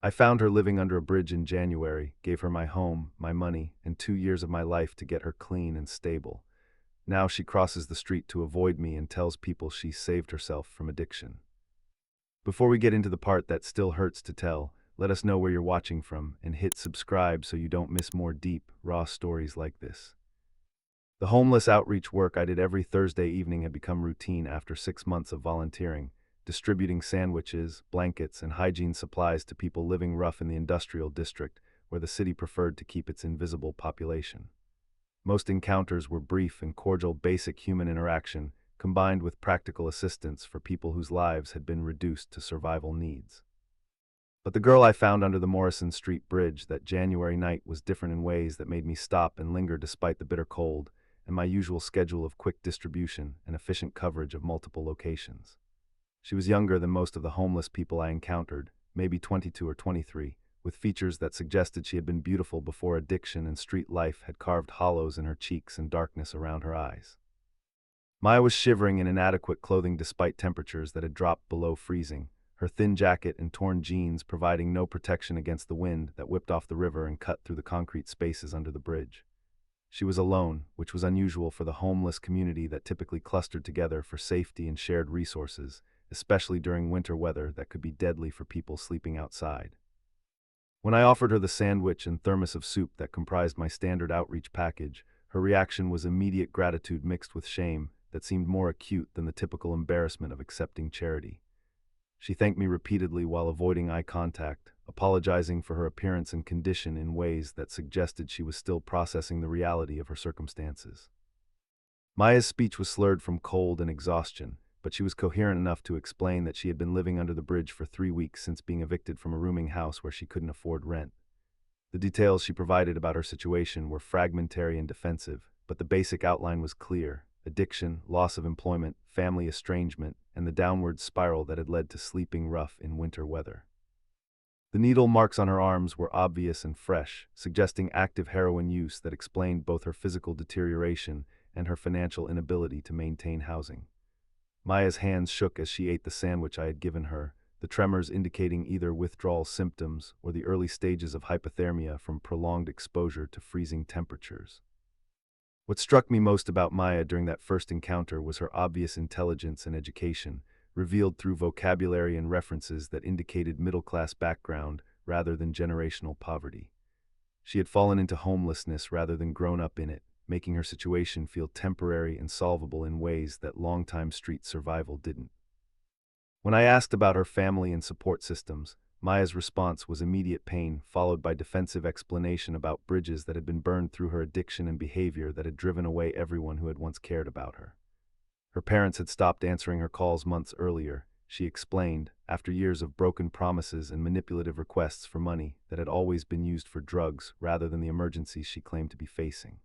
I found her living under a bridge in January, gave her my home, my money, and 2 years of my life to get her clean and stable. Now she crosses the street to avoid me and tells people she saved herself from addiction. Before we get into the part that still hurts to tell, let us know where you're watching from and hit subscribe so you don't miss more deep, raw stories like this. The homeless outreach work I did every Thursday evening had become routine after 6 months of volunteering, distributing sandwiches, blankets, and hygiene supplies to people living rough in the industrial district where the city preferred to keep its invisible population. Most encounters were brief and cordial basic human interaction, combined with practical assistance for people whose lives had been reduced to survival needs. But the girl I found under the Morrison Street Bridge that January night was different in ways that made me stop and linger despite the bitter cold and my usual schedule of quick distribution and efficient coverage of multiple locations. She was younger than most of the homeless people I encountered, maybe 22 or 23, with features that suggested she had been beautiful before addiction and street life had carved hollows in her cheeks and darkness around her eyes. Maya was shivering in inadequate clothing despite temperatures that had dropped below freezing, her thin jacket and torn jeans providing no protection against the wind that whipped off the river and cut through the concrete spaces under the bridge. She was alone, which was unusual for the homeless community that typically clustered together for safety and shared resources, especially during winter weather that could be deadly for people sleeping outside. When I offered her the sandwich and thermos of soup that comprised my standard outreach package, her reaction was immediate gratitude mixed with shame that seemed more acute than the typical embarrassment of accepting charity. She thanked me repeatedly while avoiding eye contact, apologizing for her appearance and condition in ways that suggested she was still processing the reality of her circumstances. Maya's speech was slurred from cold and exhaustion, but she was coherent enough to explain that she had been living under the bridge for 3 weeks since being evicted from a rooming house where she couldn't afford rent. The details she provided about her situation were fragmentary and defensive, but the basic outline was clear: addiction, loss of employment, family estrangement, and the downward spiral that had led to sleeping rough in winter weather. The needle marks on her arms were obvious and fresh, suggesting active heroin use that explained both her physical deterioration and her financial inability to maintain housing. Maya's hands shook as she ate the sandwich I had given her, the tremors indicating either withdrawal symptoms or the early stages of hypothermia from prolonged exposure to freezing temperatures. What struck me most about Maya during that first encounter was her obvious intelligence and education, revealed through vocabulary and references that indicated middle-class background rather than generational poverty. She had fallen into homelessness rather than grown up in it, making her situation feel temporary and solvable in ways that long-time street survival didn't. When I asked about her family and support systems, Maya's response was immediate pain, followed by defensive explanation about bridges that had been burned through her addiction and behavior that had driven away everyone who had once cared about her. Her parents had stopped answering her calls months earlier, she explained, after years of broken promises and manipulative requests for money that had always been used for drugs rather than the emergencies she claimed to be facing.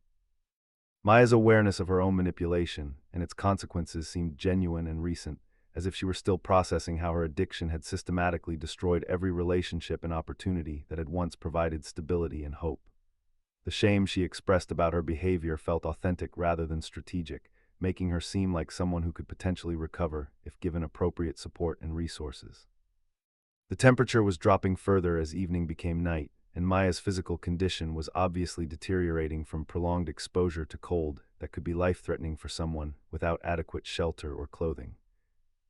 Maya's awareness of her own manipulation and its consequences seemed genuine and recent, as if she were still processing how her addiction had systematically destroyed every relationship and opportunity that had once provided stability and hope. The shame she expressed about her behavior felt authentic rather than strategic, making her seem like someone who could potentially recover if given appropriate support and resources. The temperature was dropping further as evening became night, and Maya's physical condition was obviously deteriorating from prolonged exposure to cold that could be life-threatening for someone without adequate shelter or clothing.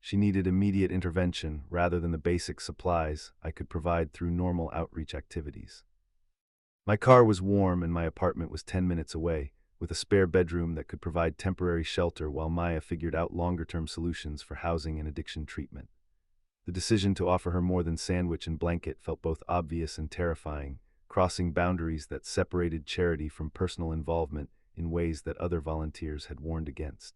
She needed immediate intervention rather than the basic supplies I could provide through normal outreach activities. My car was warm and my apartment was 10 minutes away, with a spare bedroom that could provide temporary shelter while Maya figured out longer-term solutions for housing and addiction treatment. The decision to offer her more than sandwich and blanket felt both obvious and terrifying, crossing boundaries that separated charity from personal involvement in ways that other volunteers had warned against.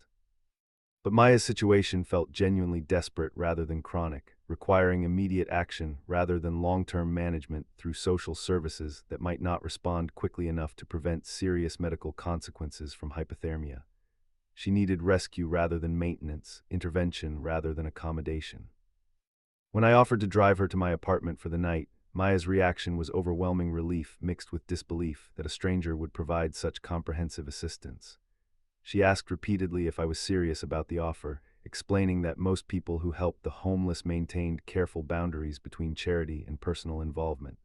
But Maya's situation felt genuinely desperate rather than chronic, requiring immediate action rather than long-term management through social services that might not respond quickly enough to prevent serious medical consequences from hypothermia. She needed rescue rather than maintenance, intervention rather than accommodation. When I offered to drive her to my apartment for the night, Maya's reaction was overwhelming relief mixed with disbelief that a stranger would provide such comprehensive assistance. She asked repeatedly if I was serious about the offer, explaining that most people who helped the homeless maintained careful boundaries between charity and personal involvement.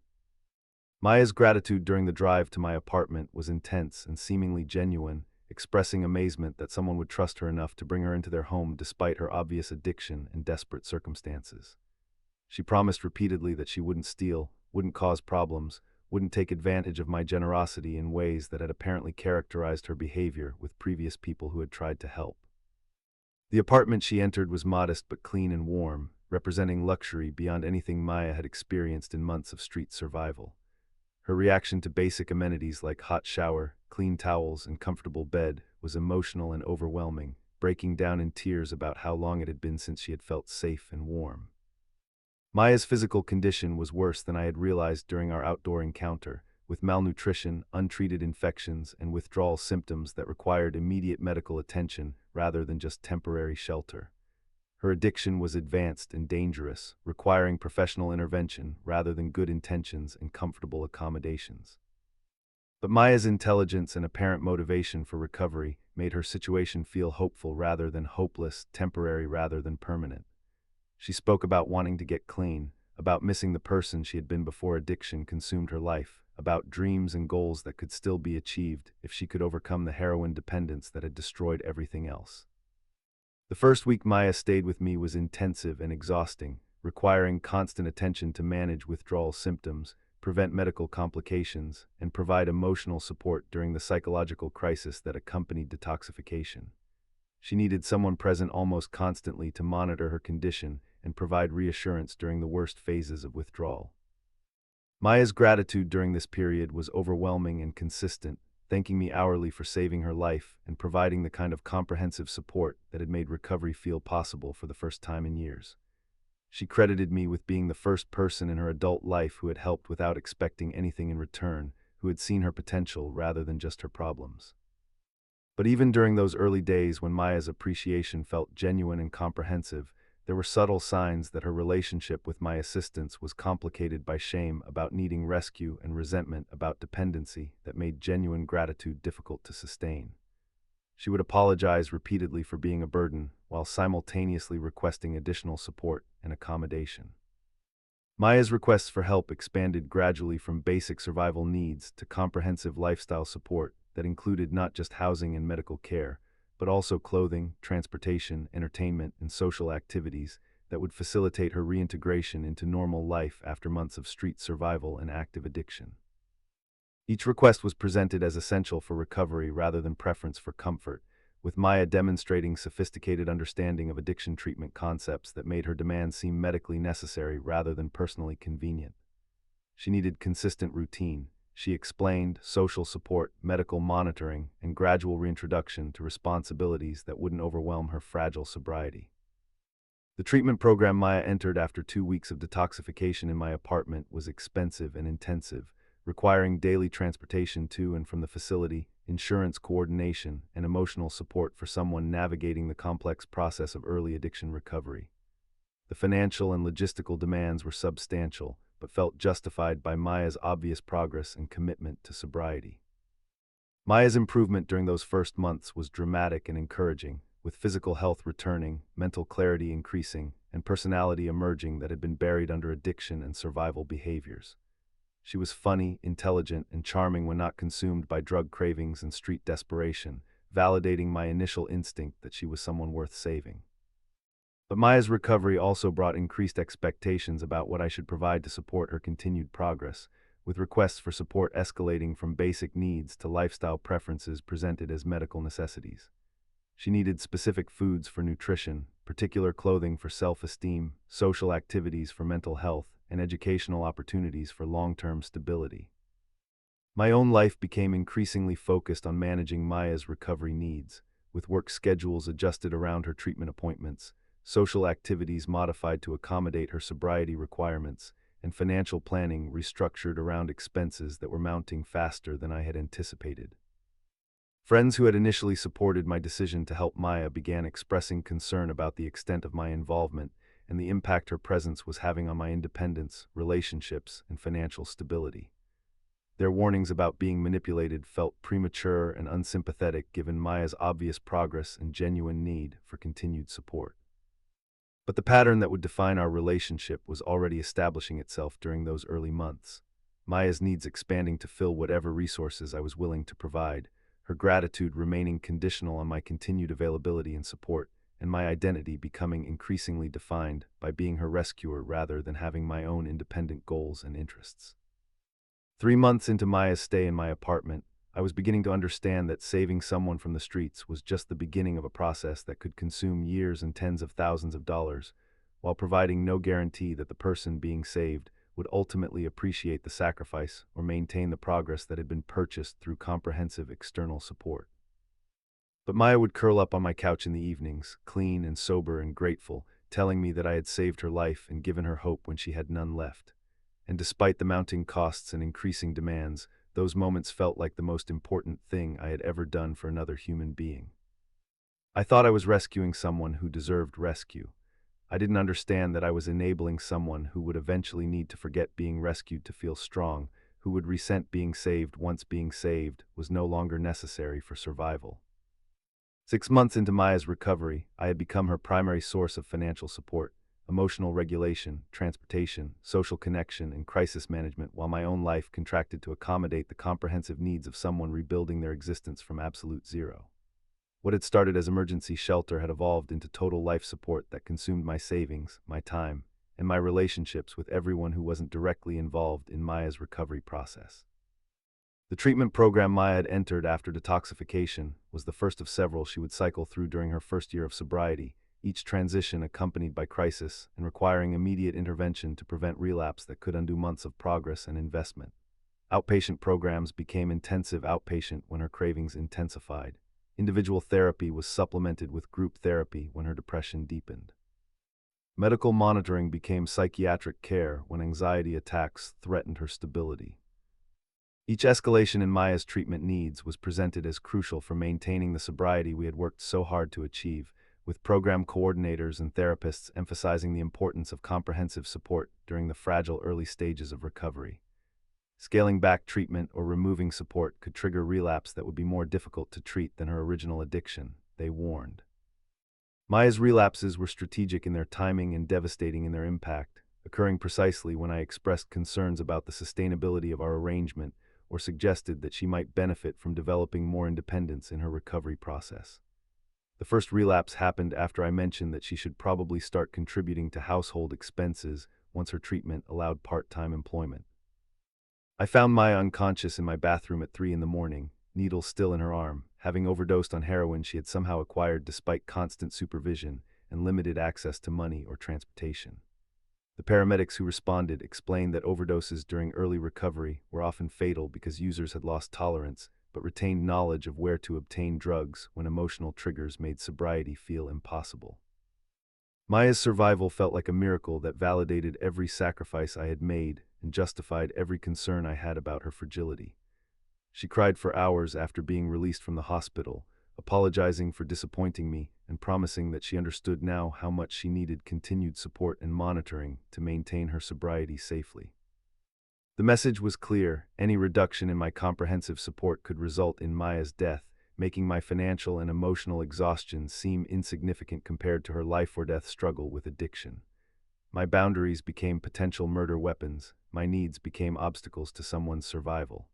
Maya's gratitude during the drive to my apartment was intense and seemingly genuine, expressing amazement that someone would trust her enough to bring her into their home despite her obvious addiction and desperate circumstances. She promised repeatedly that she wouldn't steal, wouldn't cause problems, wouldn't take advantage of my generosity in ways that had apparently characterized her behavior with previous people who had tried to help. The apartment she entered was modest but clean and warm, representing luxury beyond anything Maya had experienced in months of street survival. Her reaction to basic amenities like hot shower, clean towels, and comfortable bed was emotional and overwhelming, breaking down in tears about how long it had been since she had felt safe and warm. Maya's physical condition was worse than I had realized during our outdoor encounter, with malnutrition, untreated infections, and withdrawal symptoms that required immediate medical attention rather than just temporary shelter. Her addiction was advanced and dangerous, requiring professional intervention rather than good intentions and comfortable accommodations. But Maya's intelligence and apparent motivation for recovery made her situation feel hopeful rather than hopeless, temporary rather than permanent. She spoke about wanting to get clean, about missing the person she had been before addiction consumed her life, about dreams and goals that could still be achieved if she could overcome the heroin dependence that had destroyed everything else. The first week Maya stayed with me was intensive and exhausting, requiring constant attention to manage withdrawal symptoms, prevent medical complications, and provide emotional support during the psychological crisis that accompanied detoxification. She needed someone present almost constantly to monitor her condition and provide reassurance during the worst phases of withdrawal. Maya's gratitude during this period was overwhelming and consistent, thanking me hourly for saving her life and providing the kind of comprehensive support that had made recovery feel possible for the first time in years. She credited me with being the first person in her adult life who had helped without expecting anything in return, who had seen her potential rather than just her problems. But even during those early days when Maya's appreciation felt genuine and comprehensive, there were subtle signs that her relationship with my assistants was complicated by shame about needing rescue and resentment about dependency that made genuine gratitude difficult to sustain. She would apologize repeatedly for being a burden, while simultaneously requesting additional support and accommodation. Maya's requests for help expanded gradually from basic survival needs to comprehensive lifestyle support that included not just housing and medical care, but also clothing, transportation, entertainment, and social activities that would facilitate her reintegration into normal life after months of street survival and active addiction. Each request was presented as essential for recovery rather than preference for comfort, with Maya demonstrating sophisticated understanding of addiction treatment concepts that made her demands seem medically necessary rather than personally convenient. She needed consistent routine, she explained, social support, medical monitoring, and gradual reintroduction to responsibilities that wouldn't overwhelm her fragile sobriety. The treatment program Maya entered after 2 weeks of detoxification in my apartment was expensive and intensive, requiring daily transportation to and from the facility, insurance coordination, and emotional support for someone navigating the complex process of early addiction recovery. The financial and logistical demands were substantial, but felt justified by Maya's obvious progress and commitment to sobriety. Maya's improvement during those first months was dramatic and encouraging, with physical health returning, mental clarity increasing, and personality emerging that had been buried under addiction and survival behaviors. She was funny, intelligent, and charming when not consumed by drug cravings and street desperation, validating my initial instinct that she was someone worth saving. But Maya's recovery also brought increased expectations about what I should provide to support her continued progress, with requests for support escalating from basic needs to lifestyle preferences presented as medical necessities. She needed specific foods for nutrition, particular clothing for self-esteem, social activities for mental health, and educational opportunities for long-term stability. My own life became increasingly focused on managing Maya's recovery needs, with work schedules adjusted around her treatment appointments, social activities modified to accommodate her sobriety requirements, and financial planning restructured around expenses that were mounting faster than I had anticipated. Friends who had initially supported my decision to help Maya began expressing concern about the extent of my involvement and the impact her presence was having on my independence, relationships, and financial stability. Their warnings about being manipulated felt premature and unsympathetic given Maya's obvious progress and genuine need for continued support. But the pattern that would define our relationship was already establishing itself during those early months. Maya's needs expanding to fill whatever resources I was willing to provide, her gratitude remaining conditional on my continued availability and support, and my identity becoming increasingly defined by being her rescuer rather than having my own independent goals and interests. 3 months into Maya's stay in my apartment, I was beginning to understand that saving someone from the streets was just the beginning of a process that could consume years and tens of thousands of dollars, while providing no guarantee that the person being saved would ultimately appreciate the sacrifice or maintain the progress that had been purchased through comprehensive external support. But Maya would curl up on my couch in the evenings, clean and sober and grateful, telling me that I had saved her life and given her hope when she had none left. And despite the mounting costs and increasing demands, those moments felt like the most important thing I had ever done for another human being. I thought I was rescuing someone who deserved rescue. I didn't understand that I was enabling someone who would eventually need to forget being rescued to feel strong, who would resent being saved once being saved was no longer necessary for survival. 6 months into Maya's recovery, I had become her primary source of financial support, emotional regulation, transportation, social connection, and crisis management, while my own life contracted to accommodate the comprehensive needs of someone rebuilding their existence from absolute zero. What had started as emergency shelter had evolved into total life support that consumed my savings, my time, and my relationships with everyone who wasn't directly involved in Maya's recovery process. The treatment program Maya had entered after detoxification was the first of several she would cycle through during her first year of sobriety, each transition accompanied by crisis and requiring immediate intervention to prevent relapse that could undo months of progress and investment. Outpatient programs became intensive outpatient when her cravings intensified. Individual therapy was supplemented with group therapy when her depression deepened. Medical monitoring became psychiatric care when anxiety attacks threatened her stability. Each escalation in Maya's treatment needs was presented as crucial for maintaining the sobriety we had worked so hard to achieve, with program coordinators and therapists emphasizing the importance of comprehensive support during the fragile early stages of recovery. Scaling back treatment or removing support could trigger relapse that would be more difficult to treat than her original addiction, they warned. Maya's relapses were strategic in their timing and devastating in their impact, occurring precisely when I expressed concerns about the sustainability of our arrangement or suggested that she might benefit from developing more independence in her recovery process. The first relapse happened after I mentioned that she should probably start contributing to household expenses once her treatment allowed part-time employment. I found Maya unconscious in my bathroom at 3 a.m, needle still in her arm, having overdosed on heroin she had somehow acquired despite constant supervision and limited access to money or transportation. The paramedics who responded explained that overdoses during early recovery were often fatal because users had lost tolerance but retained knowledge of where to obtain drugs when emotional triggers made sobriety feel impossible. Maya's survival felt like a miracle that validated every sacrifice I had made and justified every concern I had about her fragility. She cried for hours after being released from the hospital, apologizing for disappointing me and promising that she understood now how much she needed continued support and monitoring to maintain her sobriety safely. The message was clear: any reduction in my comprehensive support could result in Maya's death, making my financial and emotional exhaustion seem insignificant compared to her life-or-death struggle with addiction. My boundaries became potential murder weapons, my needs became obstacles to someone's survival.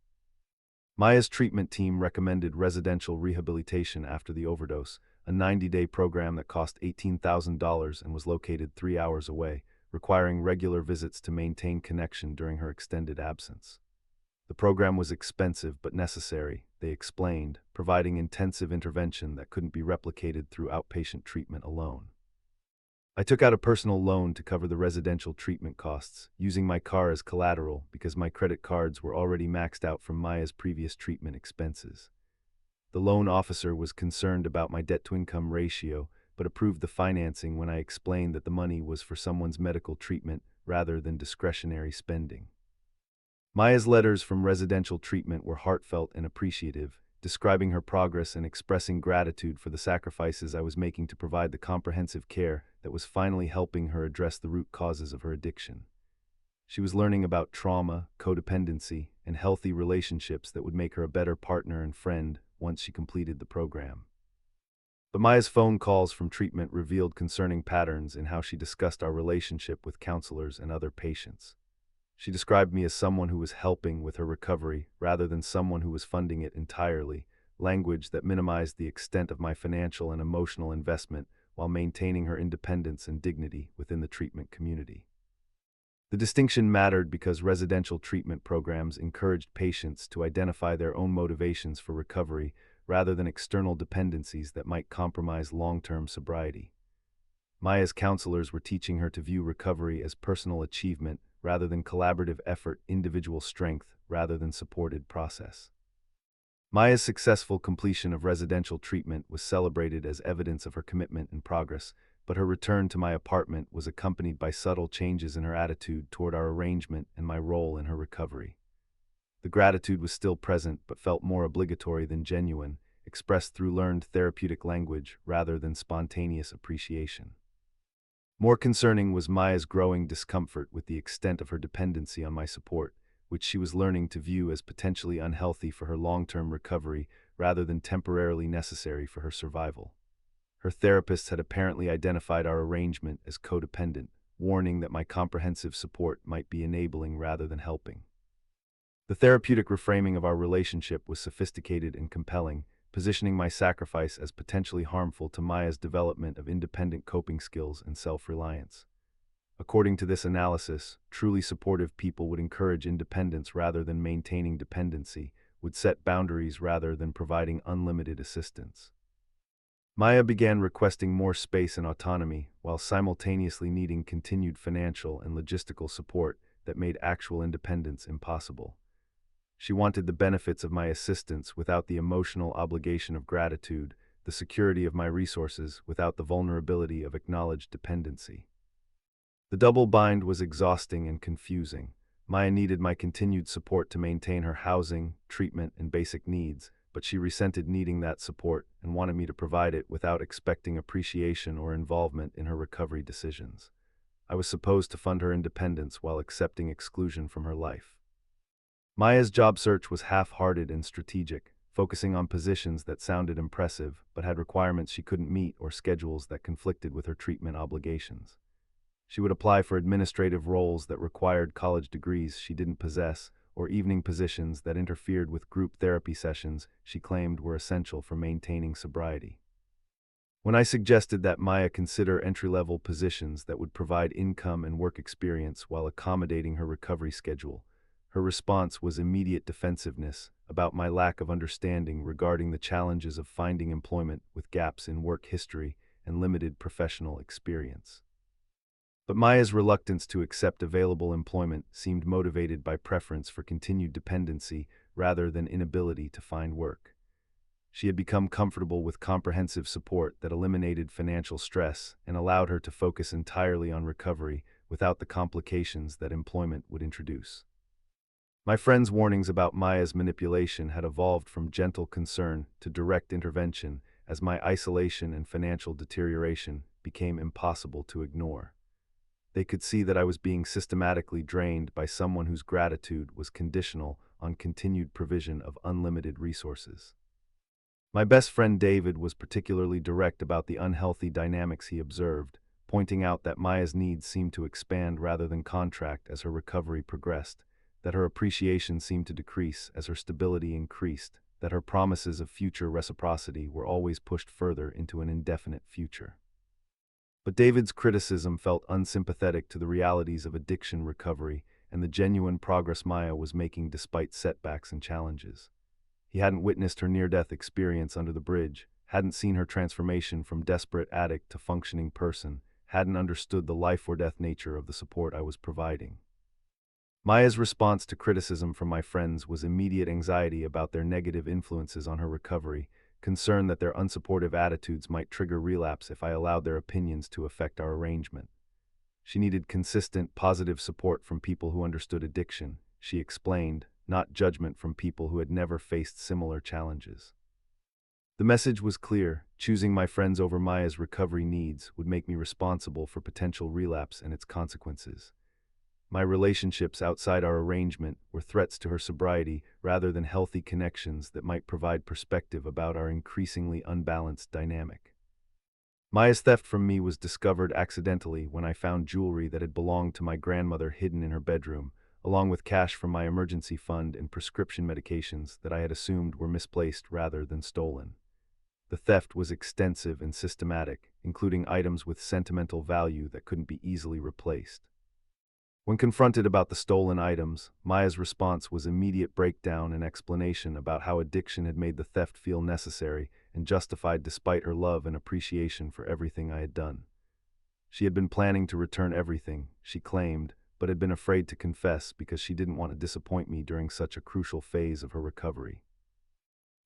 Maya's treatment team recommended residential rehabilitation after the overdose, a 90-day program that cost $18,000 and was located 3 hours away, requiring regular visits to maintain connection during her extended absence. The program was expensive but necessary, they explained, providing intensive intervention that couldn't be replicated through outpatient treatment alone. I took out a personal loan to cover the residential treatment costs, using my car as collateral because my credit cards were already maxed out from Maya's previous treatment expenses. The loan officer was concerned about my debt-to-income ratio, but approved the financing when I explained that the money was for someone's medical treatment rather than discretionary spending. Maya's letters from residential treatment were heartfelt and appreciative, describing her progress and expressing gratitude for the sacrifices I was making to provide the comprehensive care that was finally helping her address the root causes of her addiction. She was learning about trauma, codependency, and healthy relationships that would make her a better partner and friend once she completed the program. But Maya's phone calls from treatment revealed concerning patterns in how she discussed our relationship with counselors and other patients. She described me as someone who was helping with her recovery rather than someone who was funding it entirely, language that minimized the extent of my financial and emotional investment while maintaining her independence and dignity within the treatment community. The distinction mattered because residential treatment programs encouraged patients to identify their own motivations for recovery rather than external dependencies that might compromise long-term sobriety. Maya's counselors were teaching her to view recovery as personal achievement rather than collaborative effort, individual strength rather than supported process. Maya's successful completion of residential treatment was celebrated as evidence of her commitment and progress, but her return to my apartment was accompanied by subtle changes in her attitude toward our arrangement and my role in her recovery. The gratitude was still present but felt more obligatory than genuine, expressed through learned therapeutic language rather than spontaneous appreciation. More concerning was Maya's growing discomfort with the extent of her dependency on my support, which she was learning to view as potentially unhealthy for her long-term recovery rather than temporarily necessary for her survival. Her therapist had apparently identified our arrangement as codependent, warning that my comprehensive support might be enabling rather than helping. The therapeutic reframing of our relationship was sophisticated and compelling, positioning my sacrifice as potentially harmful to Maya's development of independent coping skills and self-reliance. According to this analysis, truly supportive people would encourage independence rather than maintaining dependency, would set boundaries rather than providing unlimited assistance. Maya began requesting more space and autonomy, while simultaneously needing continued financial and logistical support that made actual independence impossible. She wanted the benefits of my assistance without the emotional obligation of gratitude, the security of my resources without the vulnerability of acknowledged dependency. The double bind was exhausting and confusing. Maya needed my continued support to maintain her housing, treatment, and basic needs, but she resented needing that support and wanted me to provide it without expecting appreciation or involvement in her recovery decisions. I was supposed to fund her independence while accepting exclusion from her life. Maya's job search was half-hearted and strategic, focusing on positions that sounded impressive but had requirements she couldn't meet or schedules that conflicted with her treatment obligations. She would apply for administrative roles that required college degrees she didn't possess, or evening positions that interfered with group therapy sessions she claimed were essential for maintaining sobriety. When I suggested that Maya consider entry-level positions that would provide income and work experience while accommodating her recovery schedule, her response was immediate defensiveness about my lack of understanding regarding the challenges of finding employment with gaps in work history and limited professional experience. But Maya's reluctance to accept available employment seemed motivated by preference for continued dependency rather than inability to find work. She had become comfortable with comprehensive support that eliminated financial stress and allowed her to focus entirely on recovery without the complications that employment would introduce. My friend's warnings about Maya's manipulation had evolved from gentle concern to direct intervention as my isolation and financial deterioration became impossible to ignore. They could see that I was being systematically drained by someone whose gratitude was conditional on continued provision of unlimited resources. My best friend David was particularly direct about the unhealthy dynamics he observed, pointing out that Maya's needs seemed to expand rather than contract as her recovery progressed, that her appreciation seemed to decrease as her stability increased, that her promises of future reciprocity were always pushed further into an indefinite future. But David's criticism felt unsympathetic to the realities of addiction recovery and the genuine progress Maya was making despite setbacks and challenges. He hadn't witnessed her near-death experience under the bridge, hadn't seen her transformation from desperate addict to functioning person, hadn't understood the life-or-death nature of the support I was providing. Maya's response to criticism from my friends was immediate anxiety about their negative influences on her recovery, concern that their unsupportive attitudes might trigger relapse if I allowed their opinions to affect our arrangement. She needed consistent, positive support from people who understood addiction, she explained, not judgment from people who had never faced similar challenges. The message was clear: choosing my friends over Maya's recovery needs would make me responsible for potential relapse and its consequences. My relationships outside our arrangement were threats to her sobriety rather than healthy connections that might provide perspective about our increasingly unbalanced dynamic. Maya's theft from me was discovered accidentally when I found jewelry that had belonged to my grandmother hidden in her bedroom, along with cash from my emergency fund and prescription medications that I had assumed were misplaced rather than stolen. The theft was extensive and systematic, including items with sentimental value that couldn't be easily replaced. When confronted about the stolen items, Maya's response was immediate breakdown and explanation about how addiction had made the theft feel necessary and justified despite her love and appreciation for everything I had done. She had been planning to return everything, she claimed, but had been afraid to confess because she didn't want to disappoint me during such a crucial phase of her recovery.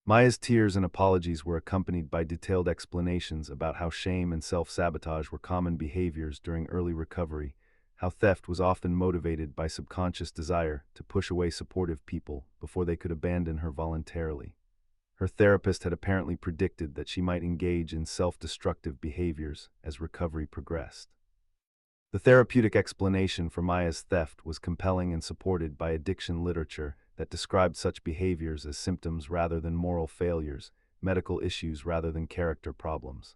Maya's tears and apologies were accompanied by detailed explanations about how shame and self-sabotage were common behaviors during early recovery, how theft was often motivated by subconscious desire to push away supportive people before they could abandon her voluntarily. Her therapist had apparently predicted that she might engage in self-destructive behaviors as recovery progressed. The therapeutic explanation for Maya's theft was compelling and supported by addiction literature that described such behaviors as symptoms rather than moral failures, medical issues rather than character problems.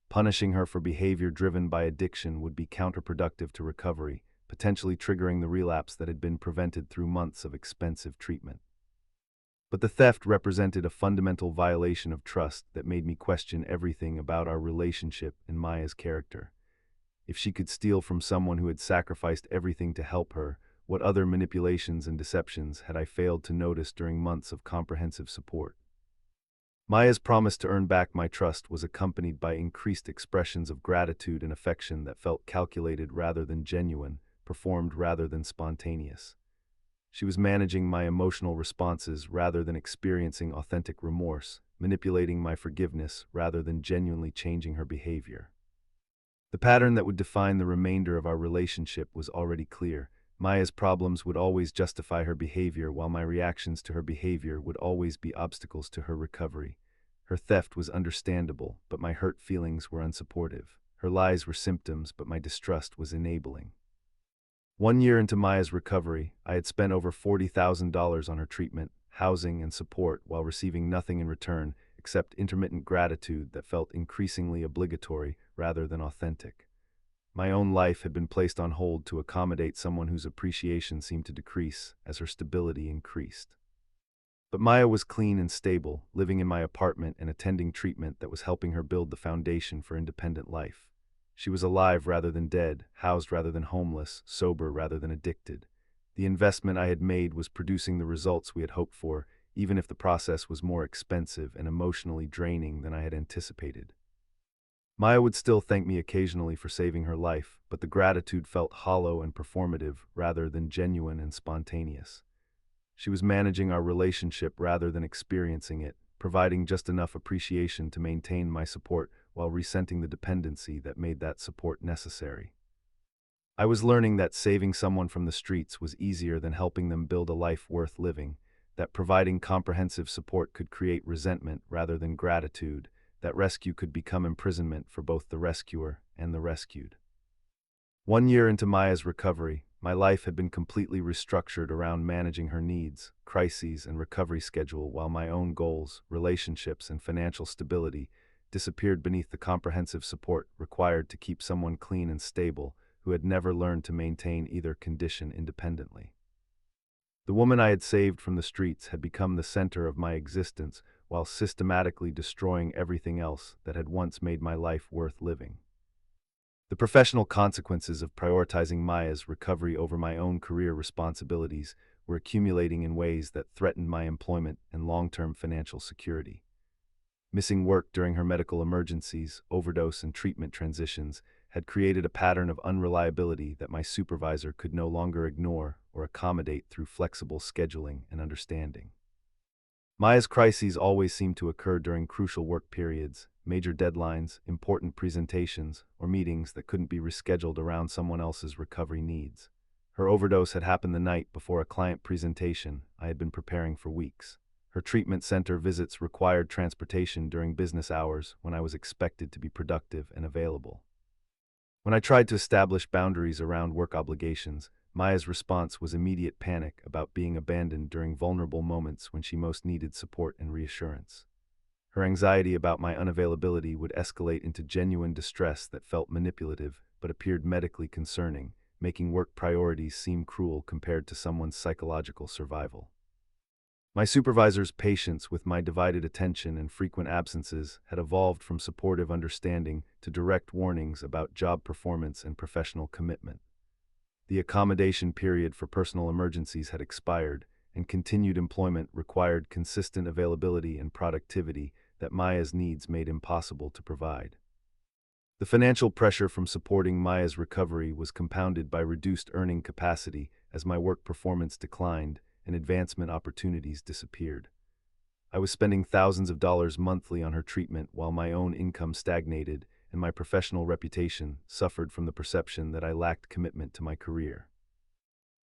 Punishing her for behavior driven by addiction would be counterproductive to recovery, potentially triggering the relapse that had been prevented through months of expensive treatment. But the theft represented a fundamental violation of trust that made me question everything about our relationship and Maya's character. If she could steal from someone who had sacrificed everything to help her, what other manipulations and deceptions had I failed to notice during months of comprehensive support? Maya's promise to earn back my trust was accompanied by increased expressions of gratitude and affection that felt calculated rather than genuine, performed rather than spontaneous. She was managing my emotional responses rather than experiencing authentic remorse, manipulating my forgiveness rather than genuinely changing her behavior. The pattern that would define the remainder of our relationship was already clear. Maya's problems would always justify her behavior, while my reactions to her behavior would always be obstacles to her recovery. Her theft was understandable, but my hurt feelings were unsupportive. Her lies were symptoms, but my distrust was enabling. 1 year into Maya's recovery, I had spent over $40,000 on her treatment, housing, and support while receiving nothing in return except intermittent gratitude that felt increasingly obligatory rather than authentic. My own life had been placed on hold to accommodate someone whose appreciation seemed to decrease as her stability increased. But Maya was clean and stable, living in my apartment and attending treatment that was helping her build the foundation for independent life. She was alive rather than dead, housed rather than homeless, sober rather than addicted. The investment I had made was producing the results we had hoped for, even if the process was more expensive and emotionally draining than I had anticipated. Maya would still thank me occasionally for saving her life, but the gratitude felt hollow and performative rather than genuine and spontaneous. She was managing our relationship rather than experiencing it, providing just enough appreciation to maintain my support while resenting the dependency that made that support necessary. I was learning that saving someone from the streets was easier than helping them build a life worth living, that providing comprehensive support could create resentment rather than gratitude, that rescue could become imprisonment for both the rescuer and the rescued. 1 year into Maya's recovery, my life had been completely restructured around managing her needs, crises, and recovery schedule, while my own goals, relationships, and financial stability disappeared beneath the comprehensive support required to keep someone clean and stable who had never learned to maintain either condition independently. The woman I had saved from the streets had become the center of my existence while systematically destroying everything else that had once made my life worth living. The professional consequences of prioritizing Maya's recovery over my own career responsibilities were accumulating in ways that threatened my employment and long-term financial security. Missing work during her medical emergencies, overdose, and treatment transitions had created a pattern of unreliability that my supervisor could no longer ignore or accommodate through flexible scheduling and understanding. Maya's crises always seemed to occur during crucial work periods, major deadlines, important presentations, or meetings that couldn't be rescheduled around someone else's recovery needs. Her overdose had happened the night before a client presentation I had been preparing for weeks. Her treatment center visits required transportation during business hours when I was expected to be productive and available. When I tried to establish boundaries around work obligations, Maya's response was immediate panic about being abandoned during vulnerable moments when she most needed support and reassurance. Her anxiety about my unavailability would escalate into genuine distress that felt manipulative but appeared medically concerning, making work priorities seem cruel compared to someone's psychological survival. My supervisor's patience with my divided attention and frequent absences had evolved from supportive understanding to direct warnings about job performance and professional commitment. The accommodation period for personal emergencies had expired, and continued employment required consistent availability and productivity that Maya's needs made impossible to provide. The financial pressure from supporting Maya's recovery was compounded by reduced earning capacity as my work performance declined and advancement opportunities disappeared. I was spending thousands of dollars monthly on her treatment while my own income stagnated and my professional reputation suffered from the perception that I lacked commitment to my career.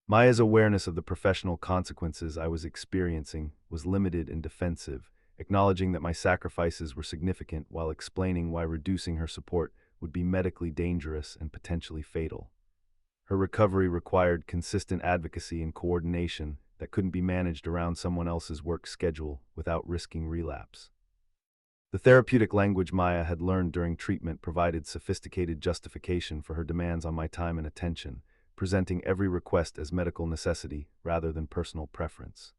Maya's awareness of the professional consequences I was experiencing was limited and defensive, acknowledging that my sacrifices were significant while explaining why reducing her support would be medically dangerous and potentially fatal. Her recovery required consistent advocacy and coordination that couldn't be managed around someone else's work schedule without risking relapse. The therapeutic language Maya had learned during treatment provided sophisticated justification for her demands on my time and attention, presenting every request as medical necessity rather than personal preference.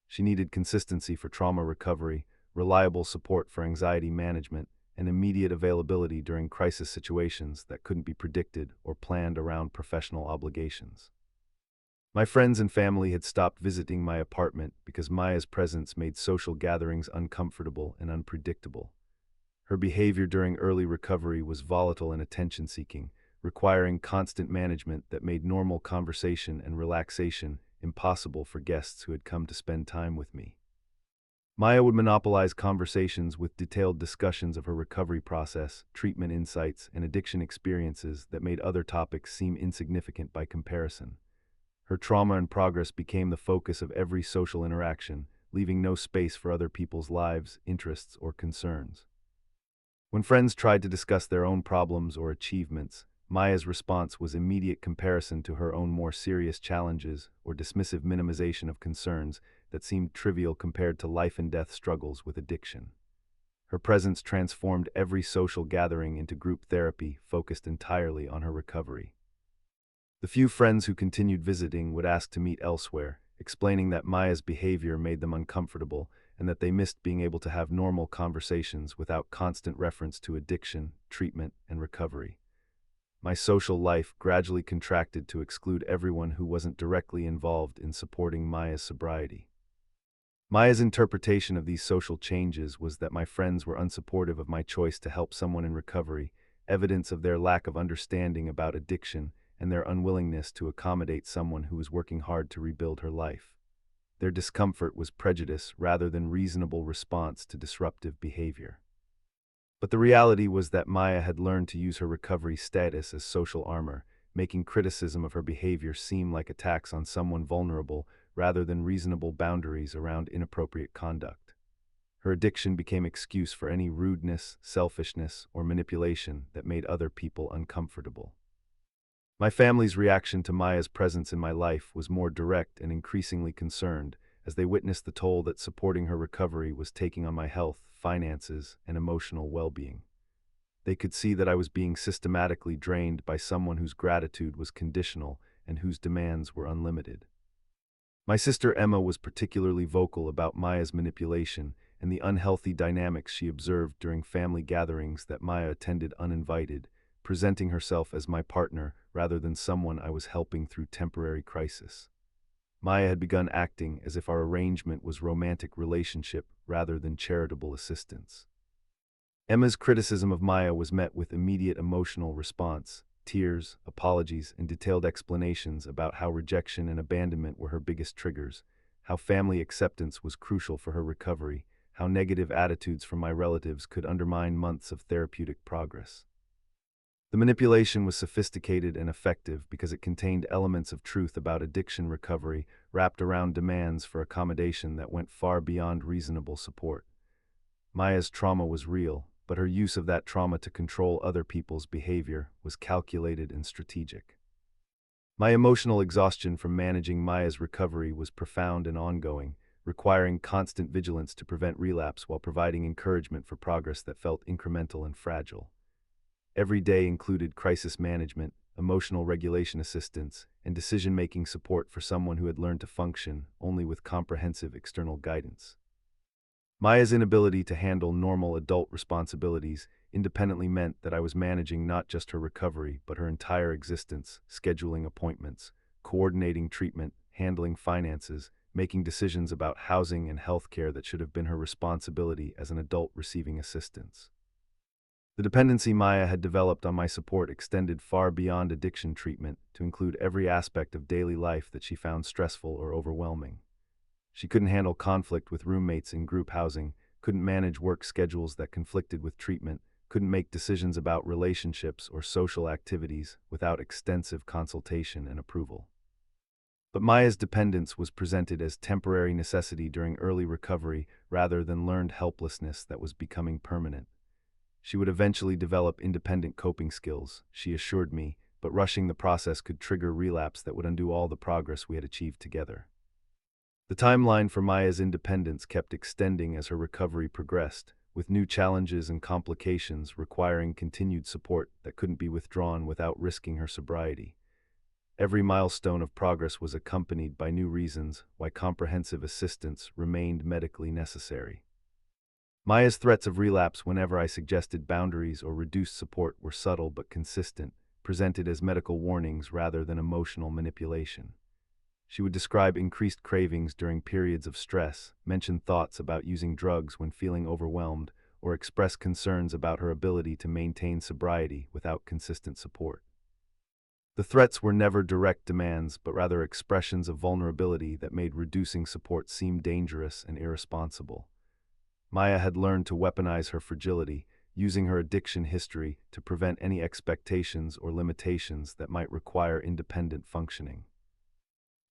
She needed consistency for trauma recovery, reliable support for anxiety management, and immediate availability during crisis situations that couldn't be predicted or planned around professional obligations. My friends and family had stopped visiting my apartment because Maya's presence made social gatherings uncomfortable and unpredictable. Her behavior during early recovery was volatile and attention-seeking, requiring constant management that made normal conversation and relaxation impossible for guests who had come to spend time with me. Maya would monopolize conversations with detailed discussions of her recovery process, treatment insights, and addiction experiences that made other topics seem insignificant by comparison. Her trauma and progress became the focus of every social interaction, leaving no space for other people's lives, interests, or concerns. When friends tried to discuss their own problems or achievements, Maya's response was immediate comparison to her own more serious challenges or dismissive minimization of concerns that seemed trivial compared to life-and-death struggles with addiction. Her presence transformed every social gathering into group therapy focused entirely on her recovery. The few friends who continued visiting would ask to meet elsewhere, explaining that Maya's behavior made them uncomfortable and that they missed being able to have normal conversations without constant reference to addiction, treatment, and recovery. My social life gradually contracted to exclude everyone who wasn't directly involved in supporting Maya's sobriety. Maya's interpretation of these social changes was that my friends were unsupportive of my choice to help someone in recovery, evidence of their lack of understanding about addiction and their unwillingness to accommodate someone who was working hard to rebuild her life. Their discomfort was prejudice rather than reasonable response to disruptive behavior. But the reality was that Maya had learned to use her recovery status as social armor, making criticism of her behavior seem like attacks on someone vulnerable rather than reasonable boundaries around inappropriate conduct. Her addiction became excuse for any rudeness, selfishness, or manipulation that made other people uncomfortable. My family's reaction to Maya's presence in my life was more direct and increasingly concerned, as they witnessed the toll that supporting her recovery was taking on my health, finances, and emotional well-being. They could see that I was being systematically drained by someone whose gratitude was conditional and whose demands were unlimited. My sister Emma was particularly vocal about Maya's manipulation and the unhealthy dynamics she observed during family gatherings that Maya attended uninvited, presenting herself as my partner rather than someone I was helping through temporary crisis. Maya had begun acting as if our arrangement was romantic relationship rather than charitable assistance. Emma's criticism of Maya was met with immediate emotional response, tears, apologies, and detailed explanations about how rejection and abandonment were her biggest triggers, how family acceptance was crucial for her recovery, how negative attitudes from my relatives could undermine months of therapeutic progress. The manipulation was sophisticated and effective because it contained elements of truth about addiction recovery wrapped around demands for accommodation that went far beyond reasonable support. Maya's trauma was real, but her use of that trauma to control other people's behavior was calculated and strategic. My emotional exhaustion from managing Maya's recovery was profound and ongoing, requiring constant vigilance to prevent relapse while providing encouragement for progress that felt incremental and fragile. Every day included crisis management, emotional regulation assistance, and decision-making support for someone who had learned to function only with comprehensive external guidance. Maya's inability to handle normal adult responsibilities independently meant that I was managing not just her recovery, but her entire existence, scheduling appointments, coordinating treatment, handling finances, making decisions about housing and health care that should have been her responsibility as an adult receiving assistance. The dependency Maya had developed on my support extended far beyond addiction treatment to include every aspect of daily life that she found stressful or overwhelming. She couldn't handle conflict with roommates in group housing, couldn't manage work schedules that conflicted with treatment, couldn't make decisions about relationships or social activities without extensive consultation and approval. But Maya's dependence was presented as temporary necessity during early recovery rather than learned helplessness that was becoming permanent. She would eventually develop independent coping skills, she assured me, but rushing the process could trigger relapse that would undo all the progress we had achieved together. The timeline for Maya's independence kept extending as her recovery progressed, with new challenges and complications requiring continued support that couldn't be withdrawn without risking her sobriety. Every milestone of progress was accompanied by new reasons why comprehensive assistance remained medically necessary. Maya's threats of relapse whenever I suggested boundaries or reduced support were subtle but consistent, presented as medical warnings rather than emotional manipulation. She would describe increased cravings during periods of stress, mention thoughts about using drugs when feeling overwhelmed, or express concerns about her ability to maintain sobriety without consistent support. The threats were never direct demands, but rather expressions of vulnerability that made reducing support seem dangerous and irresponsible. Maya had learned to weaponize her fragility, using her addiction history to prevent any expectations or limitations that might require independent functioning.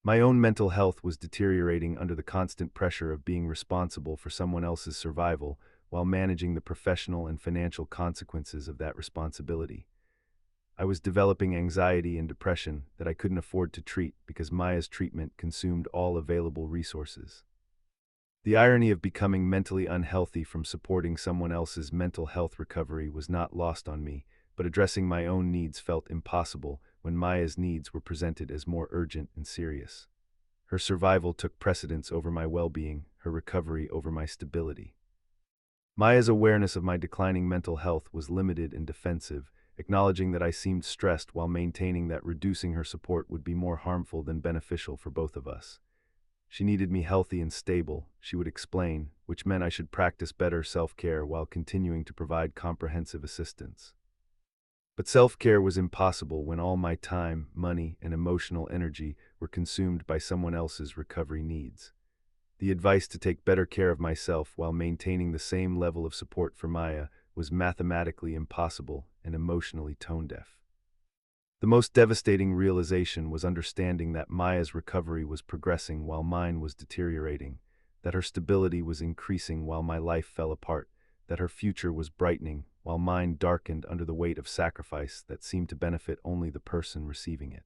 My own mental health was deteriorating under the constant pressure of being responsible for someone else's survival while managing the professional and financial consequences of that responsibility. I was developing anxiety and depression that I couldn't afford to treat because Maya's treatment consumed all available resources. The irony of becoming mentally unhealthy from supporting someone else's mental health recovery was not lost on me, but addressing my own needs felt impossible when Maya's needs were presented as more urgent and serious. Her survival took precedence over my well-being, her recovery over my stability. Maya's awareness of my declining mental health was limited and defensive, acknowledging that I seemed stressed while maintaining that reducing her support would be more harmful than beneficial for both of us. She needed me healthy and stable, she would explain, which meant I should practice better self-care while continuing to provide comprehensive assistance. But self-care was impossible when all my time, money, and emotional energy were consumed by someone else's recovery needs. The advice to take better care of myself while maintaining the same level of support for Maya was mathematically impossible and emotionally tone-deaf. The most devastating realization was understanding that Maya's recovery was progressing while mine was deteriorating, that her stability was increasing while my life fell apart, that her future was brightening while mine darkened under the weight of sacrifice that seemed to benefit only the person receiving it.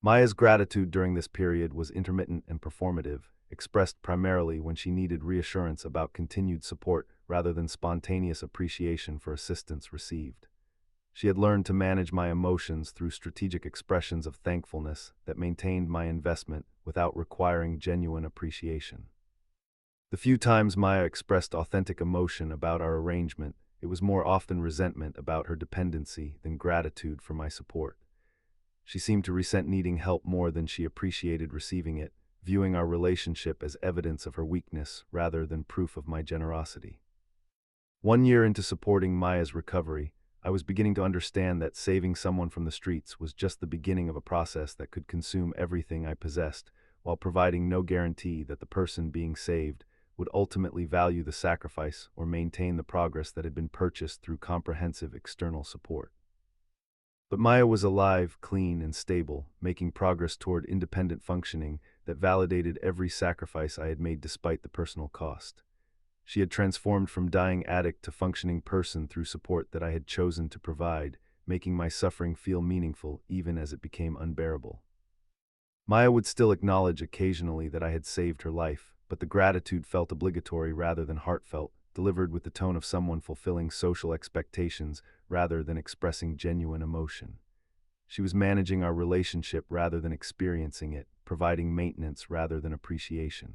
Maya's gratitude during this period was intermittent and performative, expressed primarily when she needed reassurance about continued support rather than spontaneous appreciation for assistance received. She had learned to manage my emotions through strategic expressions of thankfulness that maintained my investment without requiring genuine appreciation. The few times Maya expressed authentic emotion about our arrangement, it was more often resentment about her dependency than gratitude for my support. She seemed to resent needing help more than she appreciated receiving it, viewing our relationship as evidence of her weakness rather than proof of my generosity. 1 year into supporting Maya's recovery, I was beginning to understand that saving someone from the streets was just the beginning of a process that could consume everything I possessed, while providing no guarantee that the person being saved would ultimately value the sacrifice or maintain the progress that had been purchased through comprehensive external support. But Maya was alive, clean, and stable, making progress toward independent functioning that validated every sacrifice I had made despite the personal cost. She had transformed from dying addict to functioning person through support that I had chosen to provide, making my suffering feel meaningful even as it became unbearable. Maya would still acknowledge occasionally that I had saved her life, but the gratitude felt obligatory rather than heartfelt, delivered with the tone of someone fulfilling social expectations rather than expressing genuine emotion. She was managing our relationship rather than experiencing it, providing maintenance rather than appreciation.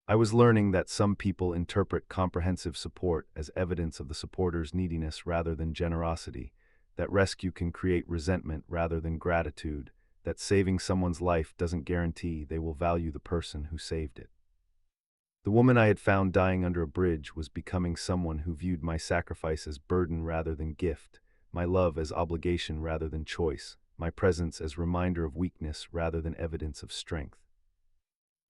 I was learning that some people interpret comprehensive support as evidence of the supporter's neediness rather than generosity, that rescue can create resentment rather than gratitude, that saving someone's life doesn't guarantee they will value the person who saved it. The woman I had found dying under a bridge was becoming someone who viewed my sacrifice as burden rather than gift, my love as obligation rather than choice, my presence as reminder of weakness rather than evidence of strength.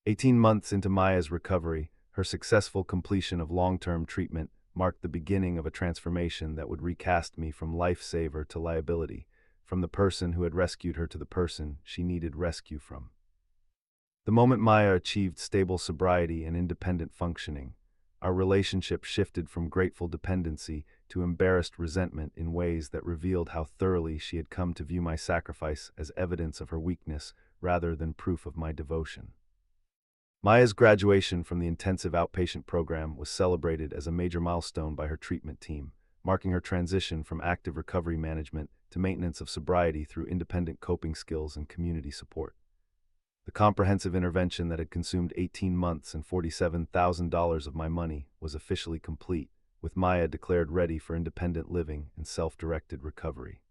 18 months into Maya's recovery, her successful completion of long-term treatment marked the beginning of a transformation that would recast me from lifesaver to liability, from the person who had rescued her to the person she needed rescue from. The moment Maya achieved stable sobriety and independent functioning, our relationship shifted from grateful dependency to embarrassed resentment in ways that revealed how thoroughly she had come to view my sacrifice as evidence of her weakness rather than proof of my devotion. Maya's graduation from the intensive outpatient program was celebrated as a major milestone by her treatment team, marking her transition from active recovery management to maintenance of sobriety through independent coping skills and community support. The comprehensive intervention that had consumed 18 months and $47,000 of my money was officially complete, with Maya declared ready for independent living and self-directed recovery.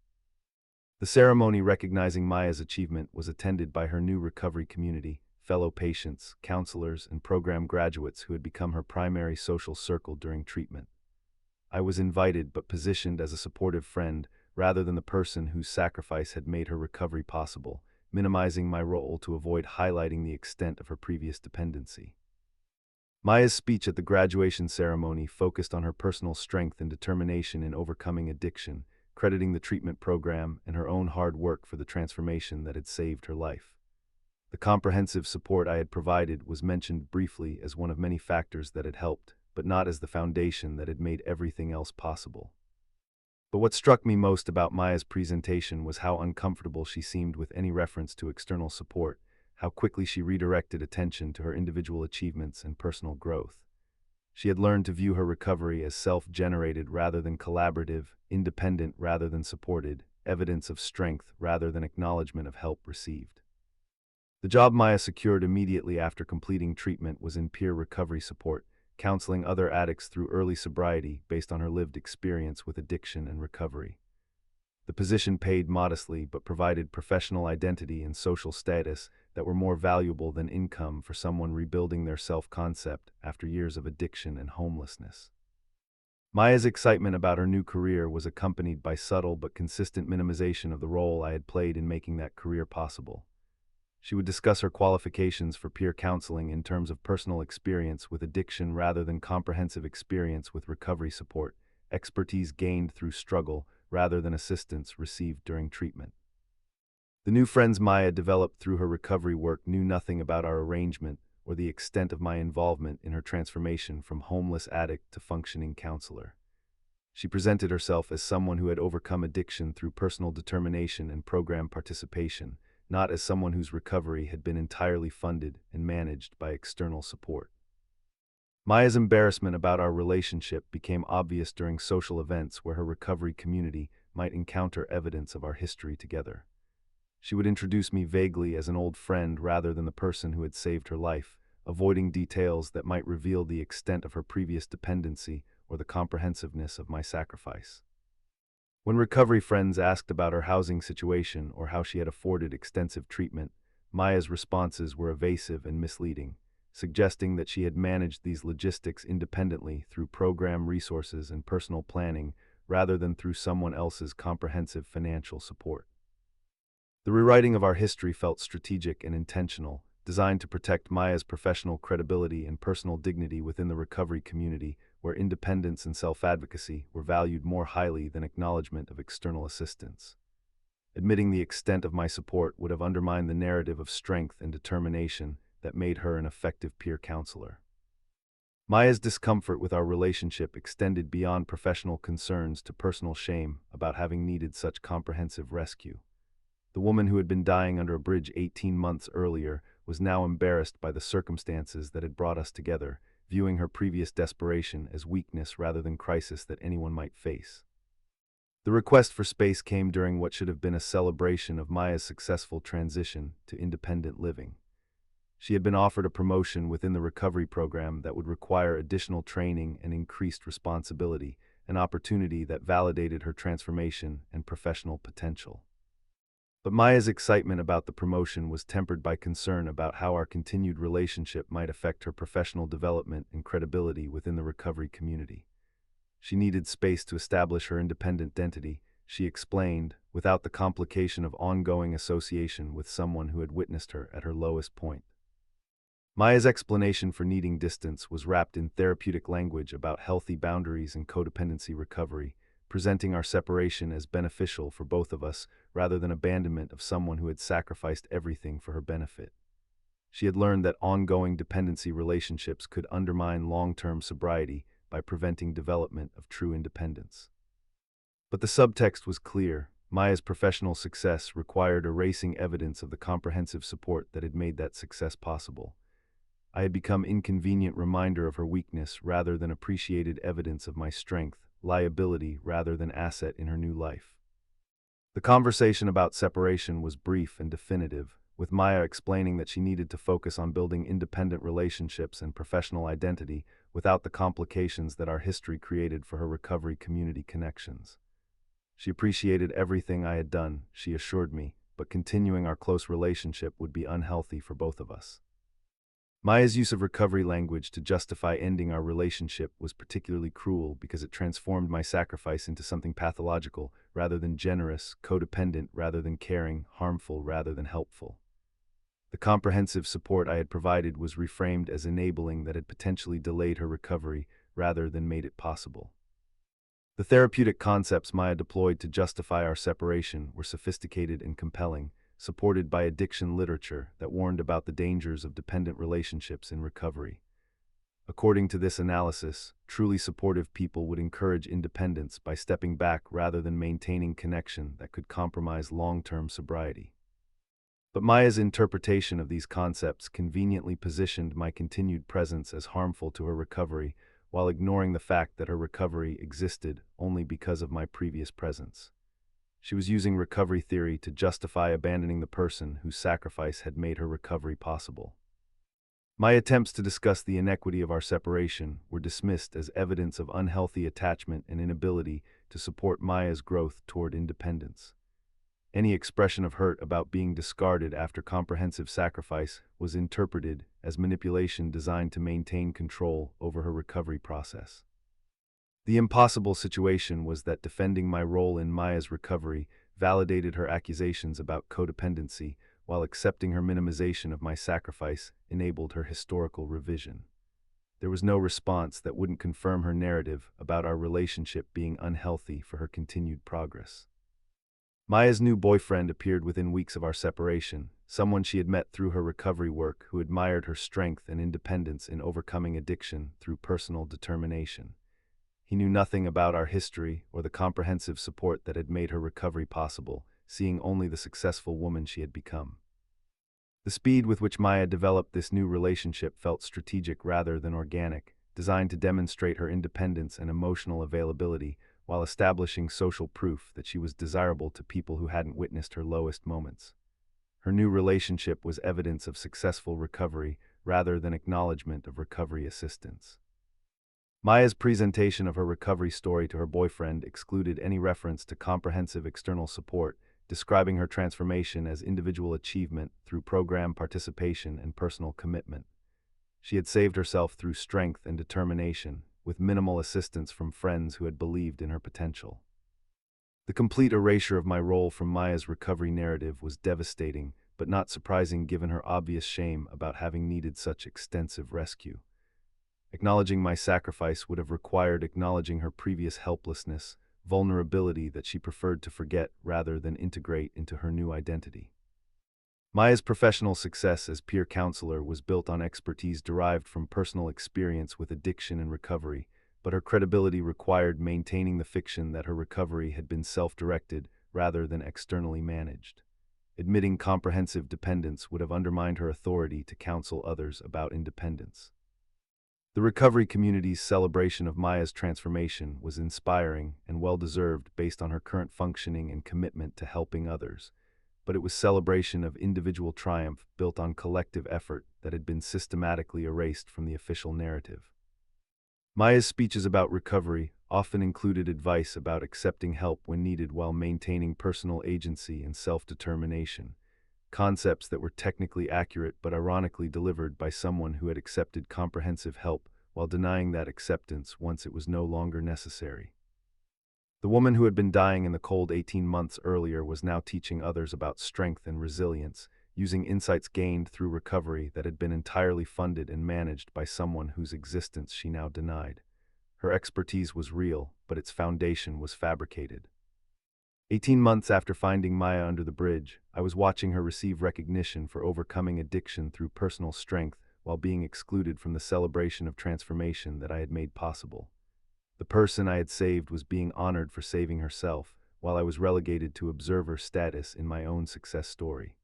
The ceremony recognizing Maya's achievement was attended by her new recovery community, fellow patients, counselors, and program graduates who had become her primary social circle during treatment. I was invited but positioned as a supportive friend rather than the person whose sacrifice had made her recovery possible, minimizing my role to avoid highlighting the extent of her previous dependency. Maya's speech at the graduation ceremony focused on her personal strength and determination in overcoming addiction, crediting the treatment program and her own hard work for the transformation that had saved her life. The comprehensive support I had provided was mentioned briefly as one of many factors that had helped, but not as the foundation that had made everything else possible. But what struck me most about Maya's presentation was how uncomfortable she seemed with any reference to external support, how quickly she redirected attention to her individual achievements and personal growth. She had learned to view her recovery as self-generated rather than collaborative, independent rather than supported, evidence of strength rather than acknowledgement of help received. The job Maya secured immediately after completing treatment was in peer recovery support, counseling other addicts through early sobriety based on her lived experience with addiction and recovery. The position paid modestly but provided professional identity and social status that were more valuable than income for someone rebuilding their self-concept after years of addiction and homelessness. Maya's excitement about her new career was accompanied by subtle but consistent minimization of the role I had played in making that career possible. She would discuss her qualifications for peer counseling in terms of personal experience with addiction rather than comprehensive experience with recovery support, expertise gained through struggle rather than assistance received during treatment. The new friends Maya developed through her recovery work knew nothing about our arrangement or the extent of my involvement in her transformation from homeless addict to functioning counselor. She presented herself as someone who had overcome addiction through personal determination and program participation, not as someone whose recovery had been entirely funded and managed by external support. Maya's embarrassment about our relationship became obvious during social events where her recovery community might encounter evidence of our history together. She would introduce me vaguely as an old friend rather than the person who had saved her life, avoiding details that might reveal the extent of her previous dependency or the comprehensiveness of my sacrifice. When recovery friends asked about her housing situation or how she had afforded extensive treatment, Maya's responses were evasive and misleading, suggesting that she had managed these logistics independently through program resources and personal planning rather than through someone else's comprehensive financial support. The rewriting of our history felt strategic and intentional, designed to protect Maya's professional credibility and personal dignity within the recovery community, where independence and self-advocacy were valued more highly than acknowledgement of external assistance. Admitting the extent of my support would have undermined the narrative of strength and determination that made her an effective peer counselor. Maya's discomfort with our relationship extended beyond professional concerns to personal shame about having needed such comprehensive rescue. The woman who had been dying under a bridge 18 months earlier was now embarrassed by the circumstances that had brought us together, viewing her previous desperation as weakness rather than crisis that anyone might face. The request for space came during what should have been a celebration of Maya's successful transition to independent living. She had been offered a promotion within the recovery program that would require additional training and increased responsibility, an opportunity that validated her transformation and professional potential. But Maya's excitement about the promotion was tempered by concern about how our continued relationship might affect her professional development and credibility within the recovery community. She needed space to establish her independent identity, she explained, without the complication of ongoing association with someone who had witnessed her at her lowest point. Maya's explanation for needing distance was wrapped in therapeutic language about healthy boundaries and codependency recovery, presenting our separation as beneficial for both of us rather than abandonment of someone who had sacrificed everything for her benefit. She had learned that ongoing dependency relationships could undermine long-term sobriety by preventing development of true independence. But the subtext was clear. Maya's professional success required erasing evidence of the comprehensive support that had made that success possible. I had become inconvenient reminder of her weakness rather than appreciated evidence of my strength, liability rather than asset in her new life. The conversation about separation was brief and definitive, with Maya explaining that she needed to focus on building independent relationships and professional identity without the complications that our history created for her recovery community connections. She appreciated everything I had done, she assured me, but continuing our close relationship would be unhealthy for both of us. Maya's use of recovery language to justify ending our relationship was particularly cruel because it transformed my sacrifice into something pathological rather than generous, codependent rather than caring, harmful rather than helpful. The comprehensive support I had provided was reframed as enabling that had potentially delayed her recovery rather than made it possible. The therapeutic concepts Maya deployed to justify our separation were sophisticated and compelling, supported by addiction literature that warned about the dangers of dependent relationships in recovery. According to this analysis, truly supportive people would encourage independence by stepping back rather than maintaining connection that could compromise long-term sobriety. But Maya's interpretation of these concepts conveniently positioned my continued presence as harmful to her recovery, while ignoring the fact that her recovery existed only because of my previous presence. She was using recovery theory to justify abandoning the person whose sacrifice had made her recovery possible. My attempts to discuss the inequity of our separation were dismissed as evidence of unhealthy attachment and inability to support Maya's growth toward independence. Any expression of hurt about being discarded after comprehensive sacrifice was interpreted as manipulation designed to maintain control over her recovery process. The impossible situation was that defending my role in Maya's recovery validated her accusations about codependency, while accepting her minimization of my sacrifice enabled her historical revision. There was no response that wouldn't confirm her narrative about our relationship being unhealthy for her continued progress. Maya's new boyfriend appeared within weeks of our separation, someone she had met through her recovery work who admired her strength and independence in overcoming addiction through personal determination. He knew nothing about our history or the comprehensive support that had made her recovery possible, seeing only the successful woman she had become. The speed with which Maya developed this new relationship felt strategic rather than organic, designed to demonstrate her independence and emotional availability while establishing social proof that she was desirable to people who hadn't witnessed her lowest moments. Her new relationship was evidence of successful recovery rather than acknowledgement of recovery assistance. Maya's presentation of her recovery story to her boyfriend excluded any reference to comprehensive external support, describing her transformation as individual achievement through program participation and personal commitment. She had saved herself through strength and determination, with minimal assistance from friends who had believed in her potential. The complete erasure of my role from Maya's recovery narrative was devastating, but not surprising given her obvious shame about having needed such extensive rescue. Acknowledging my sacrifice would have required acknowledging her previous helplessness, vulnerability that she preferred to forget rather than integrate into her new identity. Maya's professional success as peer counselor was built on expertise derived from personal experience with addiction and recovery, but her credibility required maintaining the fiction that her recovery had been self-directed rather than externally managed. Admitting comprehensive dependence would have undermined her authority to counsel others about independence. The recovery community's celebration of Maya's transformation was inspiring and well-deserved based on her current functioning and commitment to helping others, but it was celebration of individual triumph built on collective effort that had been systematically erased from the official narrative. Maya's speeches about recovery often included advice about accepting help when needed while maintaining personal agency and self-determination, concepts that were technically accurate but ironically delivered by someone who had accepted comprehensive help while denying that acceptance once it was no longer necessary. The woman who had been dying in the cold 18 months earlier was now teaching others about strength and resilience, using insights gained through recovery that had been entirely funded and managed by someone whose existence she now denied. Her expertise was real, but its foundation was fabricated. 18 months after finding Maya under the bridge, I was watching her receive recognition for overcoming addiction through personal strength while being excluded from the celebration of transformation that I had made possible. The person I had saved was being honored for saving herself, while I was relegated to observer status in my own success story.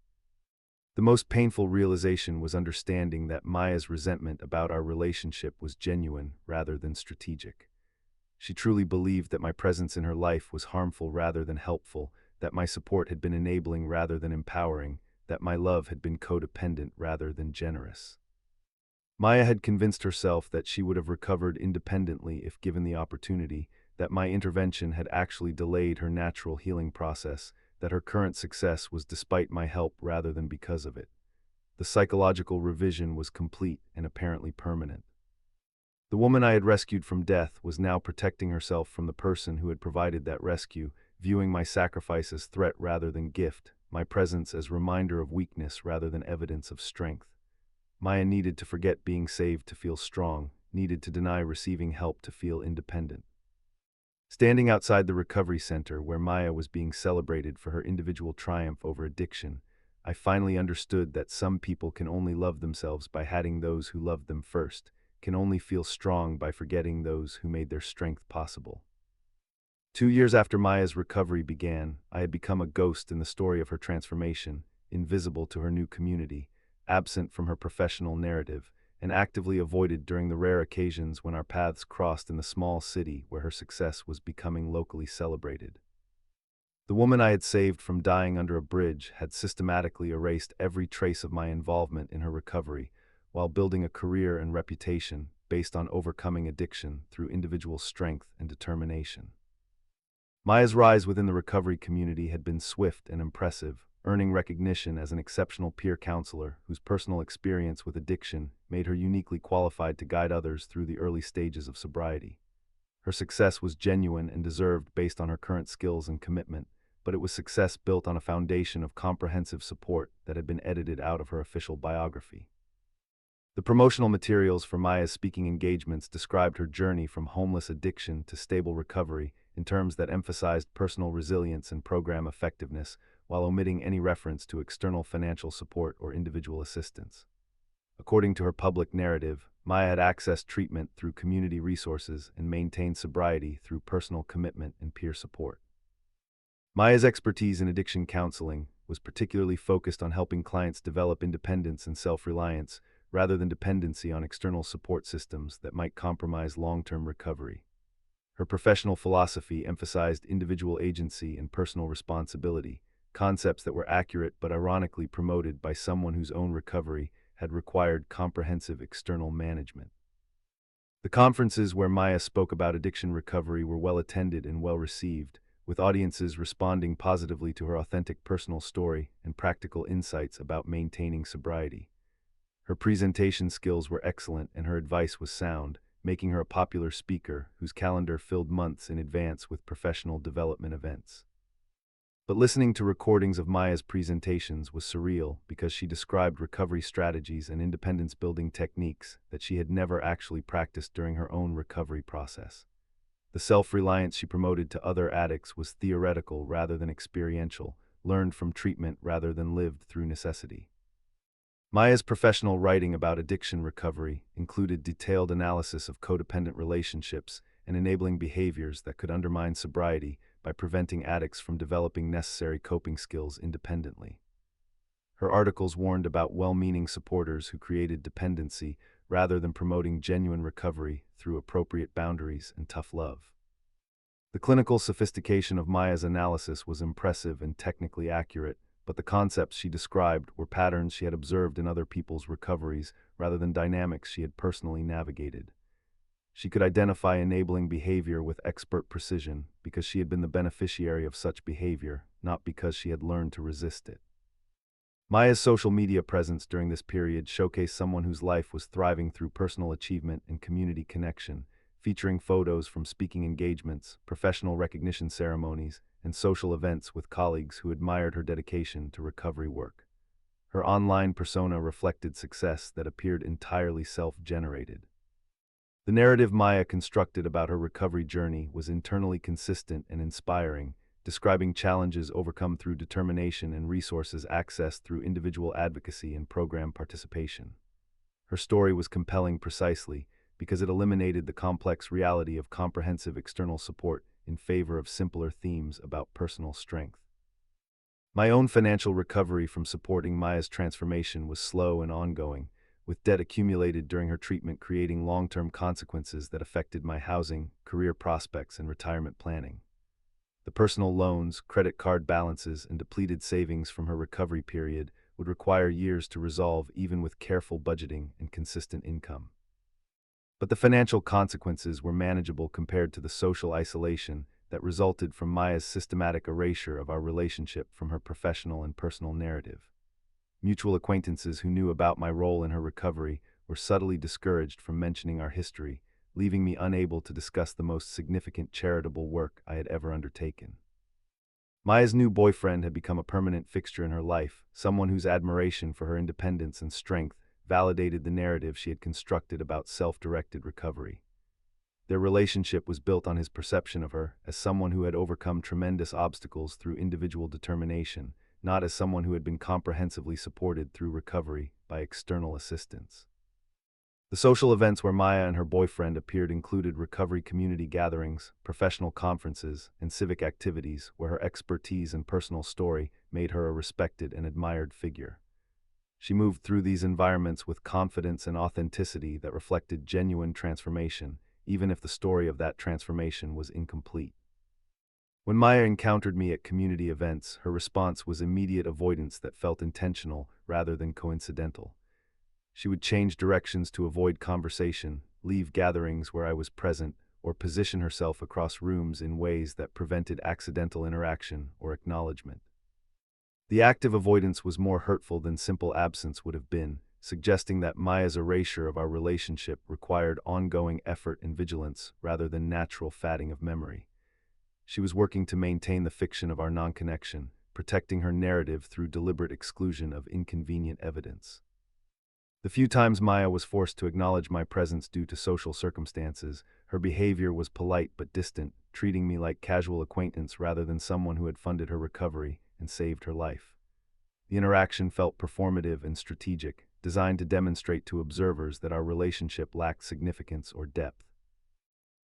The most painful realization was understanding that Maya's resentment about our relationship was genuine rather than strategic. She truly believed that my presence in her life was harmful rather than helpful, that my support had been enabling rather than empowering, that my love had been codependent rather than generous. Maya had convinced herself that she would have recovered independently if given the opportunity, that my intervention had actually delayed her natural healing process, that her current success was despite my help rather than because of it. The psychological revision was complete and apparently permanent. The woman I had rescued from death was now protecting herself from the person who had provided that rescue, viewing my sacrifice as threat rather than gift, my presence as reminder of weakness rather than evidence of strength. Maya needed to forget being saved to feel strong, needed to deny receiving help to feel independent. Standing outside the recovery center where Maya was being celebrated for her individual triumph over addiction, I finally understood that some people can only love themselves by hating those who loved them first, can only feel strong by forgetting those who made their strength possible. 2 years after Maya's recovery began, I had become a ghost in the story of her transformation, invisible to her new community, absent from her professional narrative, and actively avoided during the rare occasions when our paths crossed in the small city where her success was becoming locally celebrated. The woman I had saved from dying under a bridge had systematically erased every trace of my involvement in her recovery, while building a career and reputation based on overcoming addiction through individual strength and determination. Maya's rise within the recovery community had been swift and impressive, earning recognition as an exceptional peer counselor whose personal experience with addiction made her uniquely qualified to guide others through the early stages of sobriety. Her success was genuine and deserved based on her current skills and commitment, but it was success built on a foundation of comprehensive support that had been edited out of her official biography. The promotional materials for Maya's speaking engagements described her journey from homeless addiction to stable recovery in terms that emphasized personal resilience and program effectiveness, while omitting any reference to external financial support or individual assistance. According to her public narrative, Maya had accessed treatment through community resources and maintained sobriety through personal commitment and peer support. Maya's expertise in addiction counseling was particularly focused on helping clients develop independence and self-reliance, rather than dependency on external support systems that might compromise long-term recovery. Her professional philosophy emphasized individual agency and personal responsibility, concepts that were accurate but ironically promoted by someone whose own recovery had required comprehensive external management. The conferences where Maya spoke about addiction recovery were well attended and well received, with audiences responding positively to her authentic personal story and practical insights about maintaining sobriety. Her presentation skills were excellent and her advice was sound, making her a popular speaker whose calendar filled months in advance with professional development events. But listening to recordings of Maya's presentations was surreal because she described recovery strategies and independence-building techniques that she had never actually practiced during her own recovery process. The self-reliance she promoted to other addicts was theoretical rather than experiential, learned from treatment rather than lived through necessity. Maya's professional writing about addiction recovery included detailed analysis of codependent relationships and enabling behaviors that could undermine sobriety by preventing addicts from developing necessary coping skills independently. Her articles warned about well-meaning supporters who created dependency rather than promoting genuine recovery through appropriate boundaries and tough love. The clinical sophistication of Maya's analysis was impressive and technically accurate, but the concepts she described were patterns she had observed in other people's recoveries rather than dynamics she had personally navigated. She could identify enabling behavior with expert precision because she had been the beneficiary of such behavior, not because she had learned to resist it. Maya's social media presence during this period showcased someone whose life was thriving through personal achievement and community connection, featuring photos from speaking engagements, professional recognition ceremonies, and social events with colleagues who admired her dedication to recovery work. Her online persona reflected success that appeared entirely self-generated. The narrative Maya constructed about her recovery journey was internally consistent and inspiring, describing challenges overcome through determination and resources accessed through individual advocacy and program participation. Her story was compelling precisely because it eliminated the complex reality of comprehensive external support in favor of simpler themes about personal strength. My own financial recovery from supporting Maya's transformation was slow and ongoing, with debt accumulated during her treatment creating long-term consequences that affected my housing, career prospects, and retirement planning. The personal loans, credit card balances, and depleted savings from her recovery period would require years to resolve even with careful budgeting and consistent income. But the financial consequences were manageable compared to the social isolation that resulted from Maya's systematic erasure of our relationship from her professional and personal narrative. Mutual acquaintances who knew about my role in her recovery were subtly discouraged from mentioning our history, leaving me unable to discuss the most significant charitable work I had ever undertaken. Maya's new boyfriend had become a permanent fixture in her life, someone whose admiration for her independence and strength validated the narrative she had constructed about self-directed recovery. Their relationship was built on his perception of her as someone who had overcome tremendous obstacles through individual determination, not as someone who had been comprehensively supported through recovery by external assistance. The social events where Maya and her boyfriend appeared included recovery community gatherings, professional conferences, and civic activities where her expertise and personal story made her a respected and admired figure. She moved through these environments with confidence and authenticity that reflected genuine transformation, even if the story of that transformation was incomplete. When Maya encountered me at community events, her response was immediate avoidance that felt intentional rather than coincidental. She would change directions to avoid conversation, leave gatherings where I was present, or position herself across rooms in ways that prevented accidental interaction or acknowledgement. The active avoidance was more hurtful than simple absence would have been, suggesting that Maya's erasure of our relationship required ongoing effort and vigilance rather than natural fading of memory. She was working to maintain the fiction of our non-connection, protecting her narrative through deliberate exclusion of inconvenient evidence. The few times Maya was forced to acknowledge my presence due to social circumstances, her behavior was polite but distant, treating me like casual acquaintance rather than someone who had funded her recovery and saved her life. The interaction felt performative and strategic, designed to demonstrate to observers that our relationship lacked significance or depth.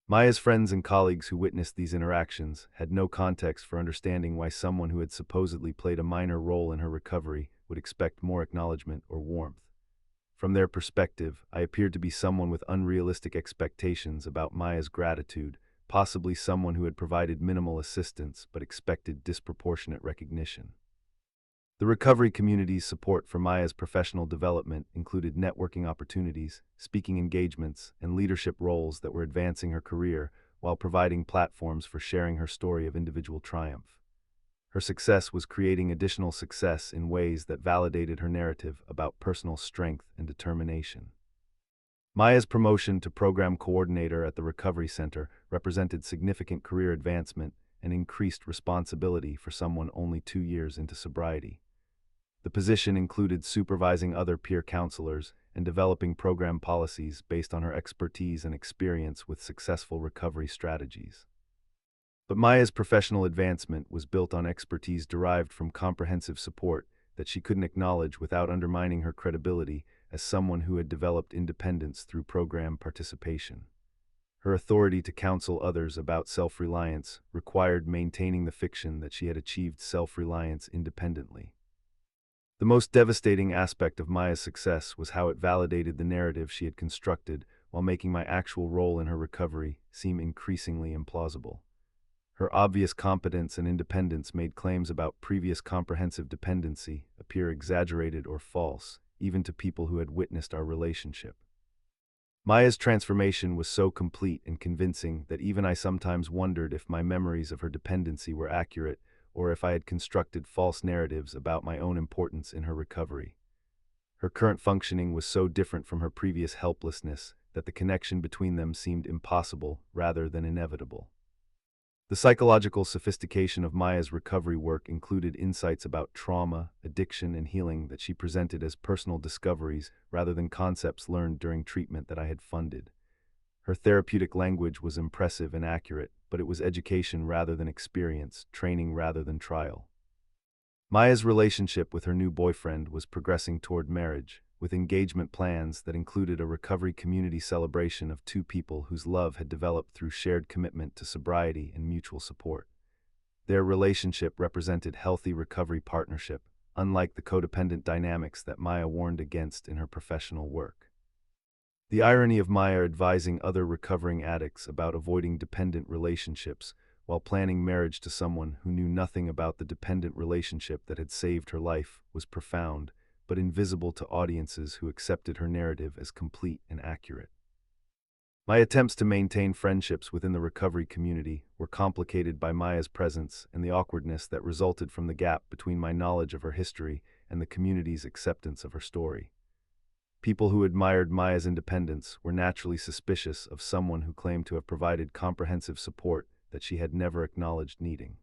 Maya's friends and colleagues who witnessed these interactions had no context for understanding why someone who had supposedly played a minor role in her recovery would expect more acknowledgement or warmth. From their perspective, I appeared to be someone with unrealistic expectations about Maya's gratitude, possibly someone who had provided minimal assistance but expected disproportionate recognition. The recovery community's support for Maya's professional development included networking opportunities, speaking engagements, and leadership roles that were advancing her career while providing platforms for sharing her story of individual triumph. Her success was creating additional success in ways that validated her narrative about personal strength and determination. Maya's promotion to program coordinator at the Recovery Center represented significant career advancement and increased responsibility for someone only 2 years into sobriety. The position included supervising other peer counselors and developing program policies based on her expertise and experience with successful recovery strategies. But Maya's professional advancement was built on expertise derived from comprehensive support that she couldn't acknowledge without undermining her credibility as someone who had developed independence through program participation. Her authority to counsel others about self-reliance required maintaining the fiction that she had achieved self-reliance independently. The most devastating aspect of Maya's success was how it validated the narrative she had constructed while making my actual role in her recovery seem increasingly implausible. Her obvious competence and independence made claims about previous comprehensive dependency appear exaggerated or false, even to people who had witnessed our relationship. Maya's transformation was so complete and convincing that even I sometimes wondered if my memories of her dependency were accurate or if I had constructed false narratives about my own importance in her recovery. Her current functioning was so different from her previous helplessness that the connection between them seemed impossible rather than inevitable. The psychological sophistication of Maya's recovery work included insights about trauma, addiction, and healing that she presented as personal discoveries rather than concepts learned during treatment that I had funded. Her therapeutic language was impressive and accurate, but it was education rather than experience, training rather than trial. Maya's relationship with her new boyfriend was progressing toward marriage, with engagement plans that included a recovery community celebration of two people whose love had developed through shared commitment to sobriety and mutual support. Their relationship represented healthy recovery partnership, unlike the codependent dynamics that Maya warned against in her professional work. The irony of Maya advising other recovering addicts about avoiding dependent relationships while planning marriage to someone who knew nothing about the dependent relationship that had saved her life was profound, but invisible to audiences who accepted her narrative as complete and accurate. My attempts to maintain friendships within the recovery community were complicated by Maya's presence and the awkwardness that resulted from the gap between my knowledge of her history and the community's acceptance of her story. People who admired Maya's independence were naturally suspicious of someone who claimed to have provided comprehensive support that she had never acknowledged needing.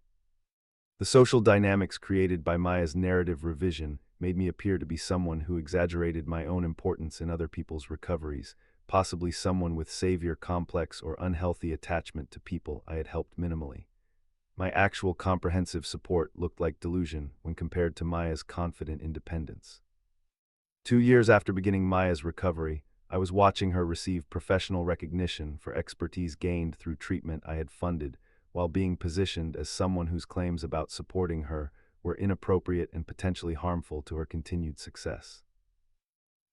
The social dynamics created by Maya's narrative revision made me appear to be someone who exaggerated my own importance in other people's recoveries, possibly someone with savior complex or unhealthy attachment to people I had helped minimally. My actual comprehensive support looked like delusion when compared to Maya's confident independence. 2 years after beginning Maya's recovery, I was watching her receive professional recognition for expertise gained through treatment I had funded, while being positioned as someone whose claims about supporting her were inappropriate and potentially harmful to her continued success.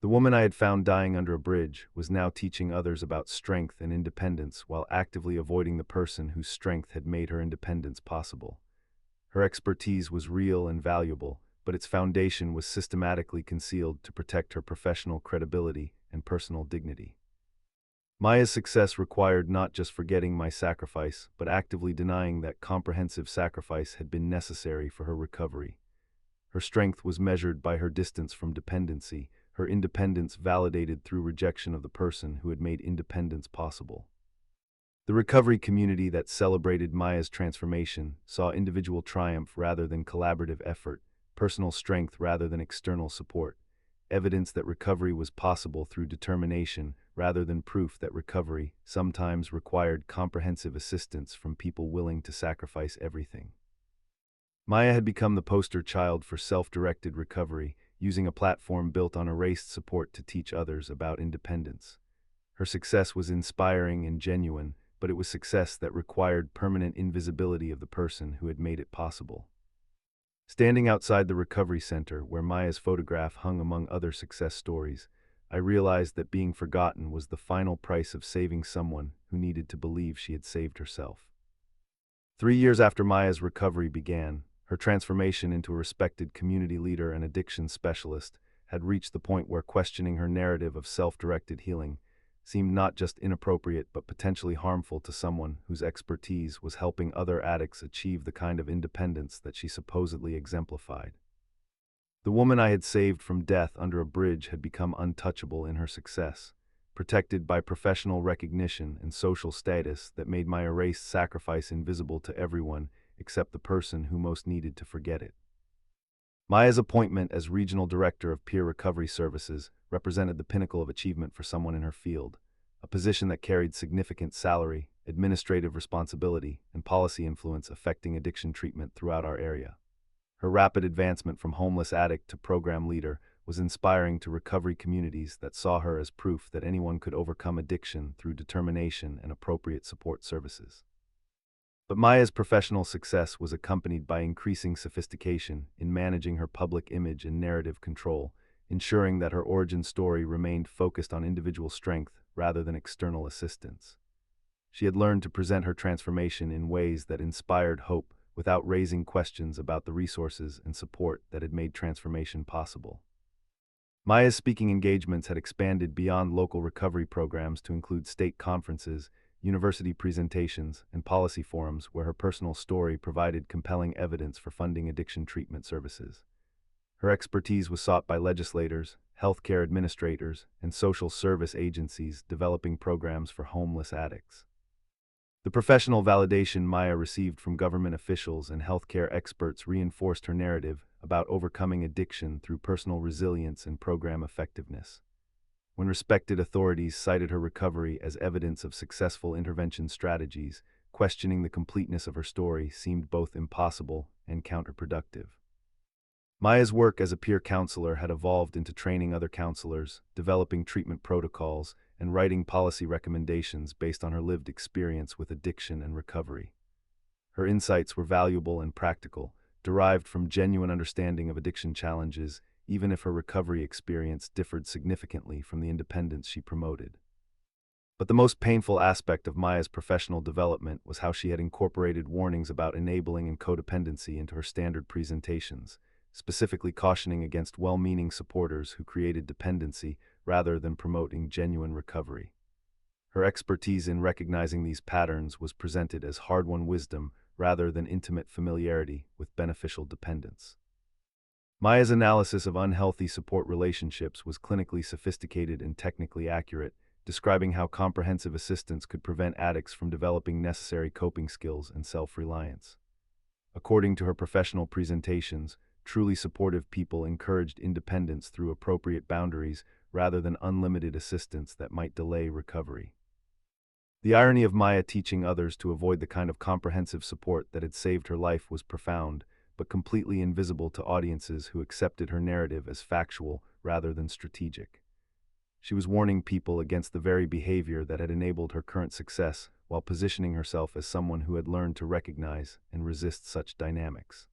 The woman I had found dying under a bridge was now teaching others about strength and independence while actively avoiding the person whose strength had made her independence possible. Her expertise was real and valuable, but its foundation was systematically concealed to protect her professional credibility and personal dignity. Maya's success required not just forgetting my sacrifice, but actively denying that comprehensive sacrifice had been necessary for her recovery. Her strength was measured by her distance from dependency, her independence validated through rejection of the person who had made independence possible. The recovery community that celebrated Maya's transformation saw individual triumph rather than collaborative effort, personal strength rather than external support, evidence that recovery was possible through determination rather than proof that recovery sometimes required comprehensive assistance from people willing to sacrifice everything. Maya had become the poster child for self-directed recovery, using a platform built on erased support to teach others about independence. Her success was inspiring and genuine, but it was success that required permanent invisibility of the person who had made it possible. Standing outside the recovery center, where Maya's photograph hung among other success stories, I realized that being forgotten was the final price of saving someone who needed to believe she had saved herself. 3 years after Maya's recovery began, her transformation into a respected community leader and addiction specialist had reached the point where questioning her narrative of self-directed healing seemed not just inappropriate but potentially harmful to someone whose expertise was helping other addicts achieve the kind of independence that she supposedly exemplified. The woman I had saved from death under a bridge had become untouchable in her success, protected by professional recognition and social status that made my erased sacrifice invisible to everyone except the person who most needed to forget it. Maya's appointment as Regional Director of Peer Recovery Services represented the pinnacle of achievement for someone in her field, a position that carried significant salary, administrative responsibility, and policy influence affecting addiction treatment throughout our area. Her rapid advancement from homeless addict to program leader was inspiring to recovery communities that saw her as proof that anyone could overcome addiction through determination and appropriate support services. But Maya's professional success was accompanied by increasing sophistication in managing her public image and narrative control, ensuring that her origin story remained focused on individual strength rather than external assistance. She had learned to present her transformation in ways that inspired hope without raising questions about the resources and support that had made transformation possible. Maya's speaking engagements had expanded beyond local recovery programs to include state conferences, university presentations, and policy forums where her personal story provided compelling evidence for funding addiction treatment services. Her expertise was sought by legislators, healthcare administrators, and social service agencies developing programs for homeless addicts. The professional validation Maya received from government officials and healthcare experts reinforced her narrative about overcoming addiction through personal resilience and program effectiveness. When respected authorities cited her recovery as evidence of successful intervention strategies, questioning the completeness of her story seemed both impossible and counterproductive. Maya's work as a peer counselor had evolved into training other counselors, developing treatment protocols, and writing policy recommendations based on her lived experience with addiction and recovery. Her insights were valuable and practical, derived from genuine understanding of addiction challenges, even if her recovery experience differed significantly from the independence she promoted. But the most painful aspect of Maya's professional development was how she had incorporated warnings about enabling and codependency into her standard presentations, specifically cautioning against well-meaning supporters who created dependency rather than promoting genuine recovery. Her expertise in recognizing these patterns was presented as hard-won wisdom rather than intimate familiarity with beneficial dependence. Maya's analysis of unhealthy support relationships was clinically sophisticated and technically accurate, describing how comprehensive assistance could prevent addicts from developing necessary coping skills and self-reliance. According to her professional presentations, truly supportive people encouraged independence through appropriate boundaries rather than unlimited assistance that might delay recovery. The irony of Maya teaching others to avoid the kind of comprehensive support that had saved her life was profound, but completely invisible to audiences who accepted her narrative as factual rather than strategic. She was warning people against the very behavior that had enabled her current success while positioning herself as someone who had learned to recognize and resist such dynamics.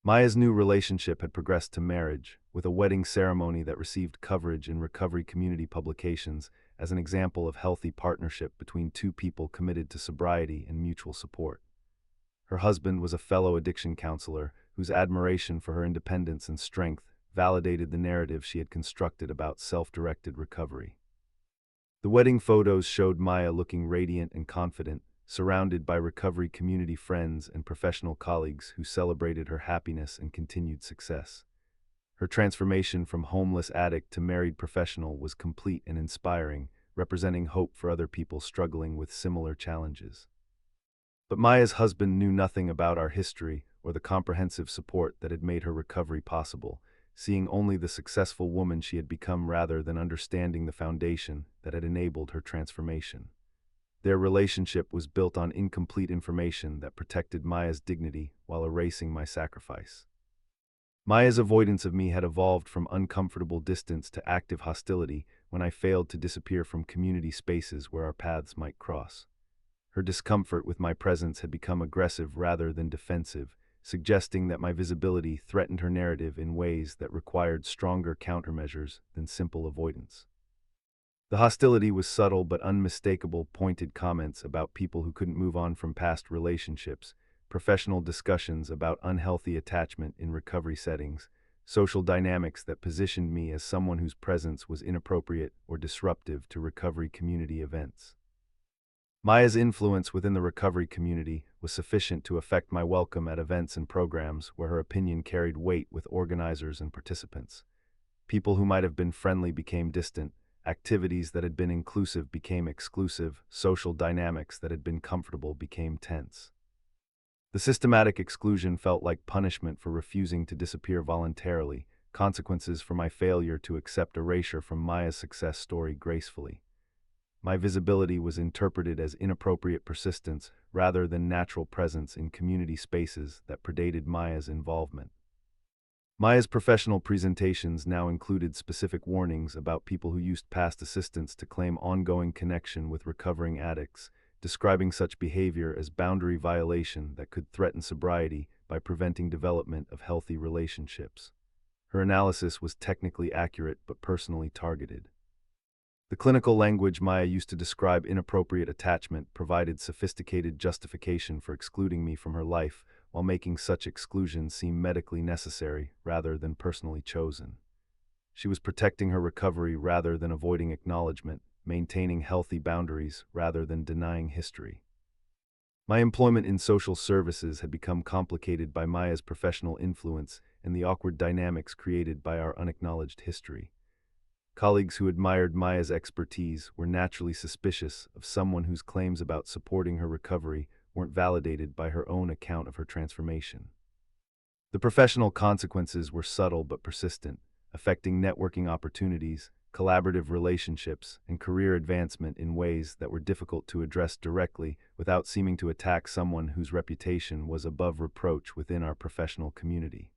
Maya's new relationship had progressed to marriage, with a wedding ceremony that received coverage in recovery community publications as an example of healthy partnership between two people committed to sobriety and mutual support. Her husband was a fellow addiction counselor whose admiration for her independence and strength validated the narrative she had constructed about self-directed recovery. The wedding photos showed Maya looking radiant and confident, surrounded by recovery community friends and professional colleagues who celebrated her happiness and continued success. Her transformation from homeless addict to married professional was complete and inspiring, representing hope for other people struggling with similar challenges. But Maya's husband knew nothing about our history or the comprehensive support that had made her recovery possible, seeing only the successful woman she had become rather than understanding the foundation that had enabled her transformation. Their relationship was built on incomplete information that protected Maya's dignity while erasing my sacrifice. Maya's avoidance of me had evolved from uncomfortable distance to active hostility when I failed to disappear from community spaces where our paths might cross. Her discomfort with my presence had become aggressive rather than defensive, suggesting that my visibility threatened her narrative in ways that required stronger countermeasures than simple avoidance. The hostility was subtle but unmistakable, pointed comments about people who couldn't move on from past relationships, professional discussions about unhealthy attachment in recovery settings, social dynamics that positioned me as someone whose presence was inappropriate or disruptive to recovery community events. Maya's influence within the recovery community was sufficient to affect my welcome at events and programs where her opinion carried weight with organizers and participants. People who might have been friendly became distant, activities that had been inclusive became exclusive, social dynamics that had been comfortable became tense. The systematic exclusion felt like punishment for refusing to disappear voluntarily, consequences for my failure to accept erasure from Maya's success story gracefully. My visibility was interpreted as inappropriate persistence rather than natural presence in community spaces that predated Maya's involvement. Maya's professional presentations now included specific warnings about people who used past assistance to claim ongoing connection with recovering addicts, describing such behavior as boundary violation that could threaten sobriety by preventing development of healthy relationships. Her analysis was technically accurate but personally targeted. The clinical language Maya used to describe inappropriate attachment provided sophisticated justification for excluding me from her life, while making such exclusion seem medically necessary rather than personally chosen. She was protecting her recovery rather than avoiding acknowledgement, maintaining healthy boundaries rather than denying history. My employment in social services had become complicated by Maya's professional influence and the awkward dynamics created by our unacknowledged history. Colleagues who admired Maya's expertise were naturally suspicious of someone whose claims about supporting her recovery weren't validated by her own account of her transformation. The professional consequences were subtle but persistent, affecting networking opportunities, collaborative relationships, and career advancement in ways that were difficult to address directly without seeming to attack someone whose reputation was above reproach within our professional community.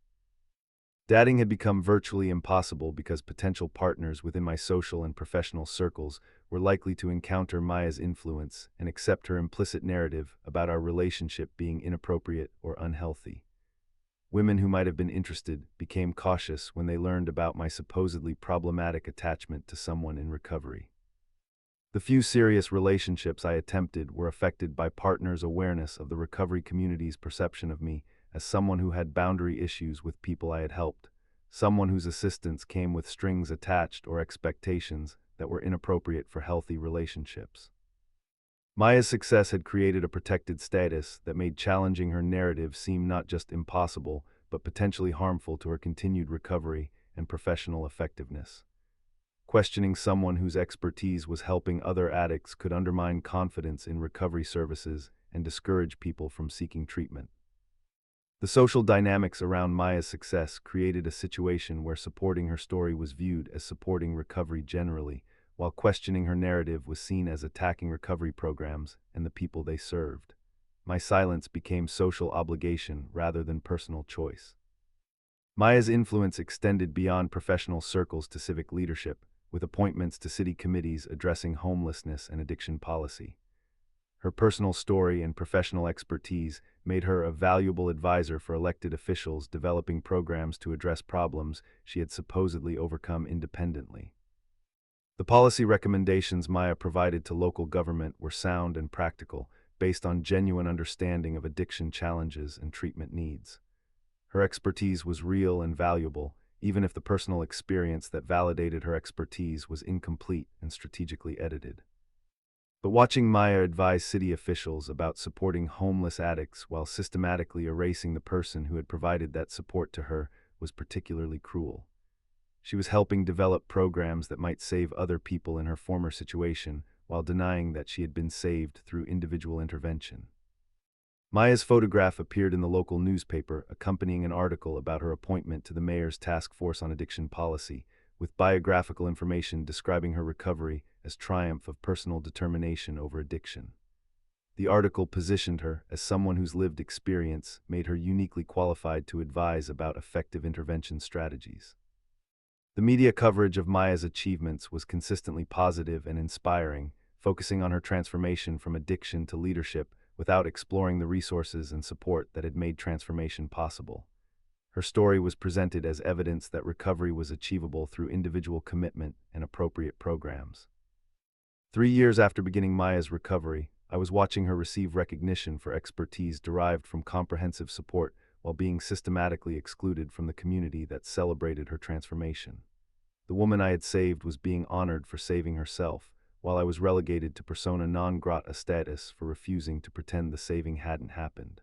Dating had become virtually impossible because potential partners within my social and professional circles were likely to encounter Maya's influence and accept her implicit narrative about our relationship being inappropriate or unhealthy. Women who might have been interested became cautious when they learned about my supposedly problematic attachment to someone in recovery. The few serious relationships I attempted were affected by partners' awareness of the recovery community's perception of me as someone who had boundary issues with people I had helped, someone whose assistance came with strings attached or expectations that were inappropriate for healthy relationships. Maya's success had created a protected status that made challenging her narrative seem not just impossible, but potentially harmful to her continued recovery and professional effectiveness. Questioning someone whose expertise was helping other addicts could undermine confidence in recovery services and discourage people from seeking treatment. The social dynamics around Maya's success created a situation where supporting her story was viewed as supporting recovery generally, while questioning her narrative was seen as attacking recovery programs and the people they served. My silence became social obligation rather than personal choice. Maya's influence extended beyond professional circles to civic leadership, with appointments to city committees addressing homelessness and addiction policy. Her personal story and professional expertise made her a valuable advisor for elected officials developing programs to address problems she had supposedly overcome independently. The policy recommendations Maya provided to local government were sound and practical, based on genuine understanding of addiction challenges and treatment needs. Her expertise was real and valuable, even if the personal experience that validated her expertise was incomplete and strategically edited. But watching Maya advise city officials about supporting homeless addicts while systematically erasing the person who had provided that support to her was particularly cruel. She was helping develop programs that might save other people in her former situation while denying that she had been saved through individual intervention. Maya's photograph appeared in the local newspaper accompanying an article about her appointment to the mayor's task force on addiction policy, with biographical information describing her recovery as triumph of personal determination over addiction. The article positioned her as someone whose lived experience made her uniquely qualified to advise about effective intervention strategies. The media coverage of Maya's achievements was consistently positive and inspiring, focusing on her transformation from addiction to leadership without exploring the resources and support that had made transformation possible. Her story was presented as evidence that recovery was achievable through individual commitment and appropriate programs. 3 years after beginning Maya's recovery, I was watching her receive recognition for expertise derived from comprehensive support while being systematically excluded from the community that celebrated her transformation. The woman I had saved was being honored for saving herself, while I was relegated to persona non grata status for refusing to pretend the saving hadn't happened.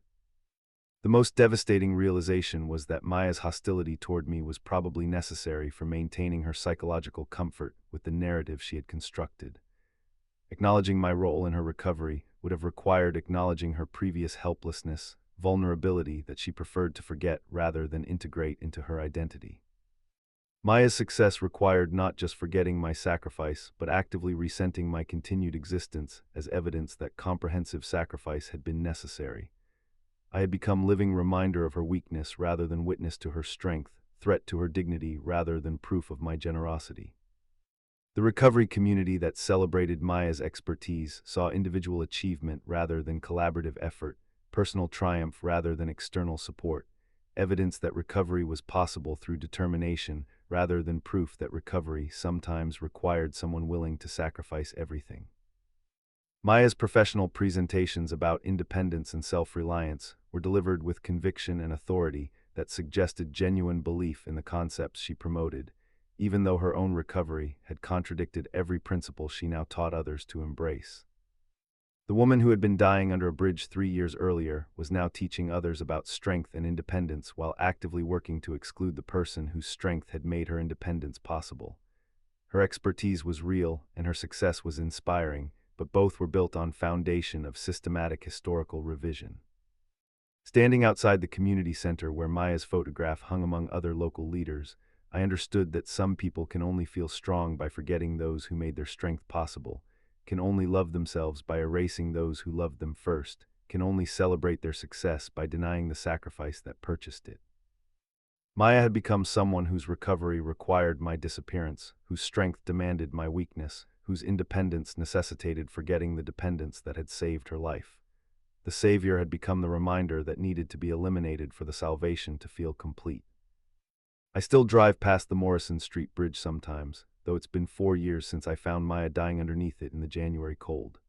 The most devastating realization was that Maya's hostility toward me was probably necessary for maintaining her psychological comfort with the narrative she had constructed. Acknowledging my role in her recovery would have required acknowledging her previous helplessness, vulnerability that she preferred to forget rather than integrate into her identity. Maya's success required not just forgetting my sacrifice, but actively resenting my continued existence as evidence that comprehensive sacrifice had been necessary. I had become living reminder of her weakness rather than witness to her strength, threat to her dignity rather than proof of my generosity. The recovery community that celebrated Maya's expertise saw individual achievement rather than collaborative effort, personal triumph rather than external support, evidence that recovery was possible through determination rather than proof that recovery sometimes required someone willing to sacrifice everything. Maya's professional presentations about independence and self-reliance were delivered with conviction and authority that suggested genuine belief in the concepts she promoted, even though her own recovery had contradicted every principle she now taught others to embrace. The woman who had been dying under a bridge 3 years earlier was now teaching others about strength and independence while actively working to exclude the person whose strength had made her independence possible. Her expertise was real and her success was inspiring, but both were built on foundation of systematic historical revision. Standing outside the community center where Maya's photograph hung among other local leaders, I understood that some people can only feel strong by forgetting those who made their strength possible, can only love themselves by erasing those who loved them first, can only celebrate their success by denying the sacrifice that purchased it. Maya had become someone whose recovery required my disappearance, whose strength demanded my weakness, whose independence necessitated forgetting the dependence that had saved her life. The savior had become the reminder that needed to be eliminated for the salvation to feel complete. I still drive past the Morrison Street Bridge sometimes, though it's been 4 years since I found Maya dying underneath it in the January cold.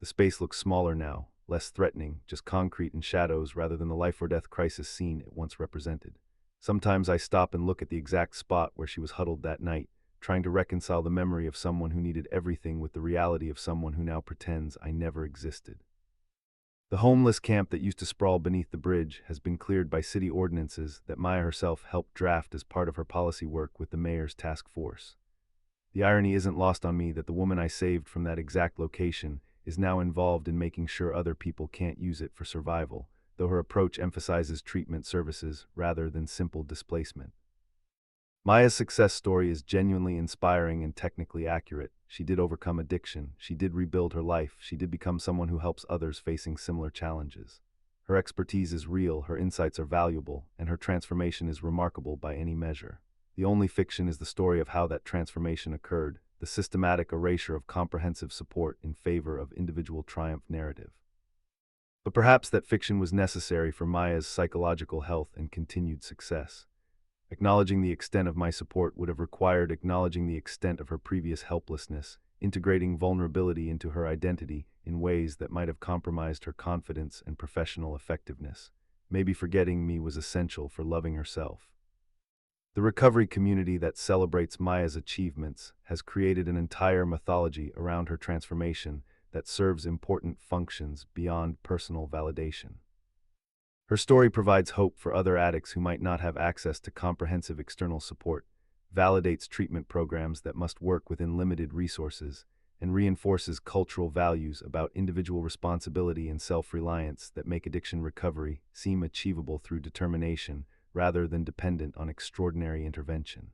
The space looks smaller now, less threatening, just concrete and shadows rather than the life-or-death crisis scene it once represented. Sometimes I stop and look at the exact spot where she was huddled that night, trying to reconcile the memory of someone who needed everything with the reality of someone who now pretends I never existed. The homeless camp that used to sprawl beneath the bridge has been cleared by city ordinances that Maya herself helped draft as part of her policy work with the mayor's task force. The irony isn't lost on me that the woman I saved from that exact location is now involved in making sure other people can't use it for survival, though her approach emphasizes treatment services rather than simple displacement. Maya's success story is genuinely inspiring and technically accurate. She did overcome addiction, she did rebuild her life, she did become someone who helps others facing similar challenges. Her expertise is real, her insights are valuable, and her transformation is remarkable by any measure. The only fiction is the story of how that transformation occurred, the systematic erasure of comprehensive support in favor of individual triumph narrative. But perhaps that fiction was necessary for Maya's psychological health and continued success. Acknowledging the extent of my support would have required acknowledging the extent of her previous helplessness, integrating vulnerability into her identity in ways that might have compromised her confidence and professional effectiveness. Maybe forgetting me was essential for loving herself. The recovery community that celebrates Maya's achievements has created an entire mythology around her transformation that serves important functions beyond personal validation. Her story provides hope for other addicts who might not have access to comprehensive external support, validates treatment programs that must work within limited resources, and reinforces cultural values about individual responsibility and self-reliance that make addiction recovery seem achievable through determination rather than dependent on extraordinary intervention.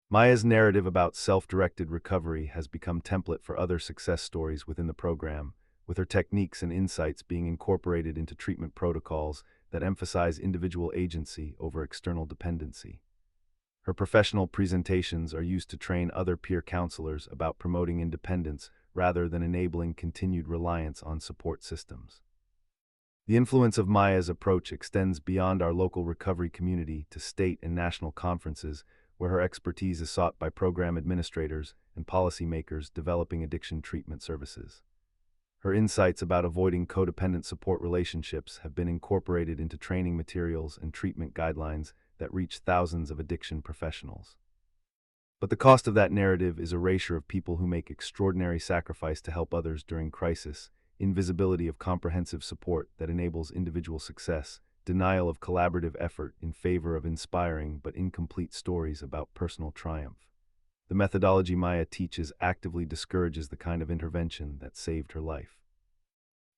Maya's narrative about self-directed recovery has become template for other success stories within the program, with her techniques and insights being incorporated into treatment protocols that emphasize individual agency over external dependency. Her professional presentations are used to train other peer counselors about promoting independence rather than enabling continued reliance on support systems. The influence of Maya's approach extends beyond our local recovery community to state and national conferences, where her expertise is sought by program administrators and policymakers developing addiction treatment services. Her insights about avoiding codependent support relationships have been incorporated into training materials and treatment guidelines that reach thousands of addiction professionals. But the cost of that narrative is erasure of people who make extraordinary sacrifice to help others during crisis, invisibility of comprehensive support that enables individual success, denial of collaborative effort in favor of inspiring but incomplete stories about personal triumph. The methodology Maya teaches actively discourages the kind of intervention that saved her life.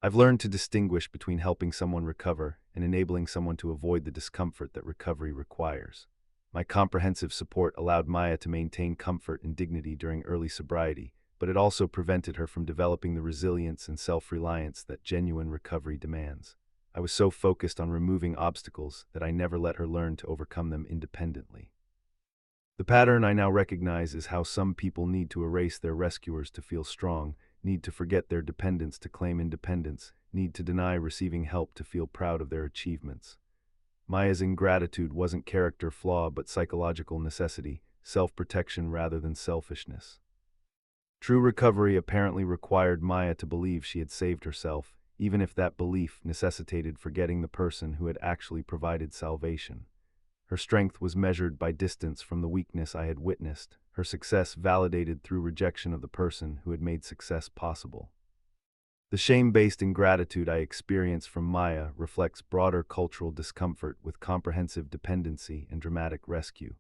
I've learned to distinguish between helping someone recover and enabling someone to avoid the discomfort that recovery requires. My comprehensive support allowed Maya to maintain comfort and dignity during early sobriety, but it also prevented her from developing the resilience and self-reliance that genuine recovery demands. I was so focused on removing obstacles that I never let her learn to overcome them independently. The pattern I now recognize is how some people need to erase their rescuers to feel strong, need to forget their dependence to claim independence, need to deny receiving help to feel proud of their achievements. Maya's ingratitude wasn't character flaw but psychological necessity, self-protection rather than selfishness. True recovery apparently required Maya to believe she had saved herself, even if that belief necessitated forgetting the person who had actually provided salvation. Her strength was measured by distance from the weakness I had witnessed, her success validated through rejection of the person who had made success possible. The shame-based ingratitude I experience from Maya reflects broader cultural discomfort with comprehensive dependency and dramatic rescue.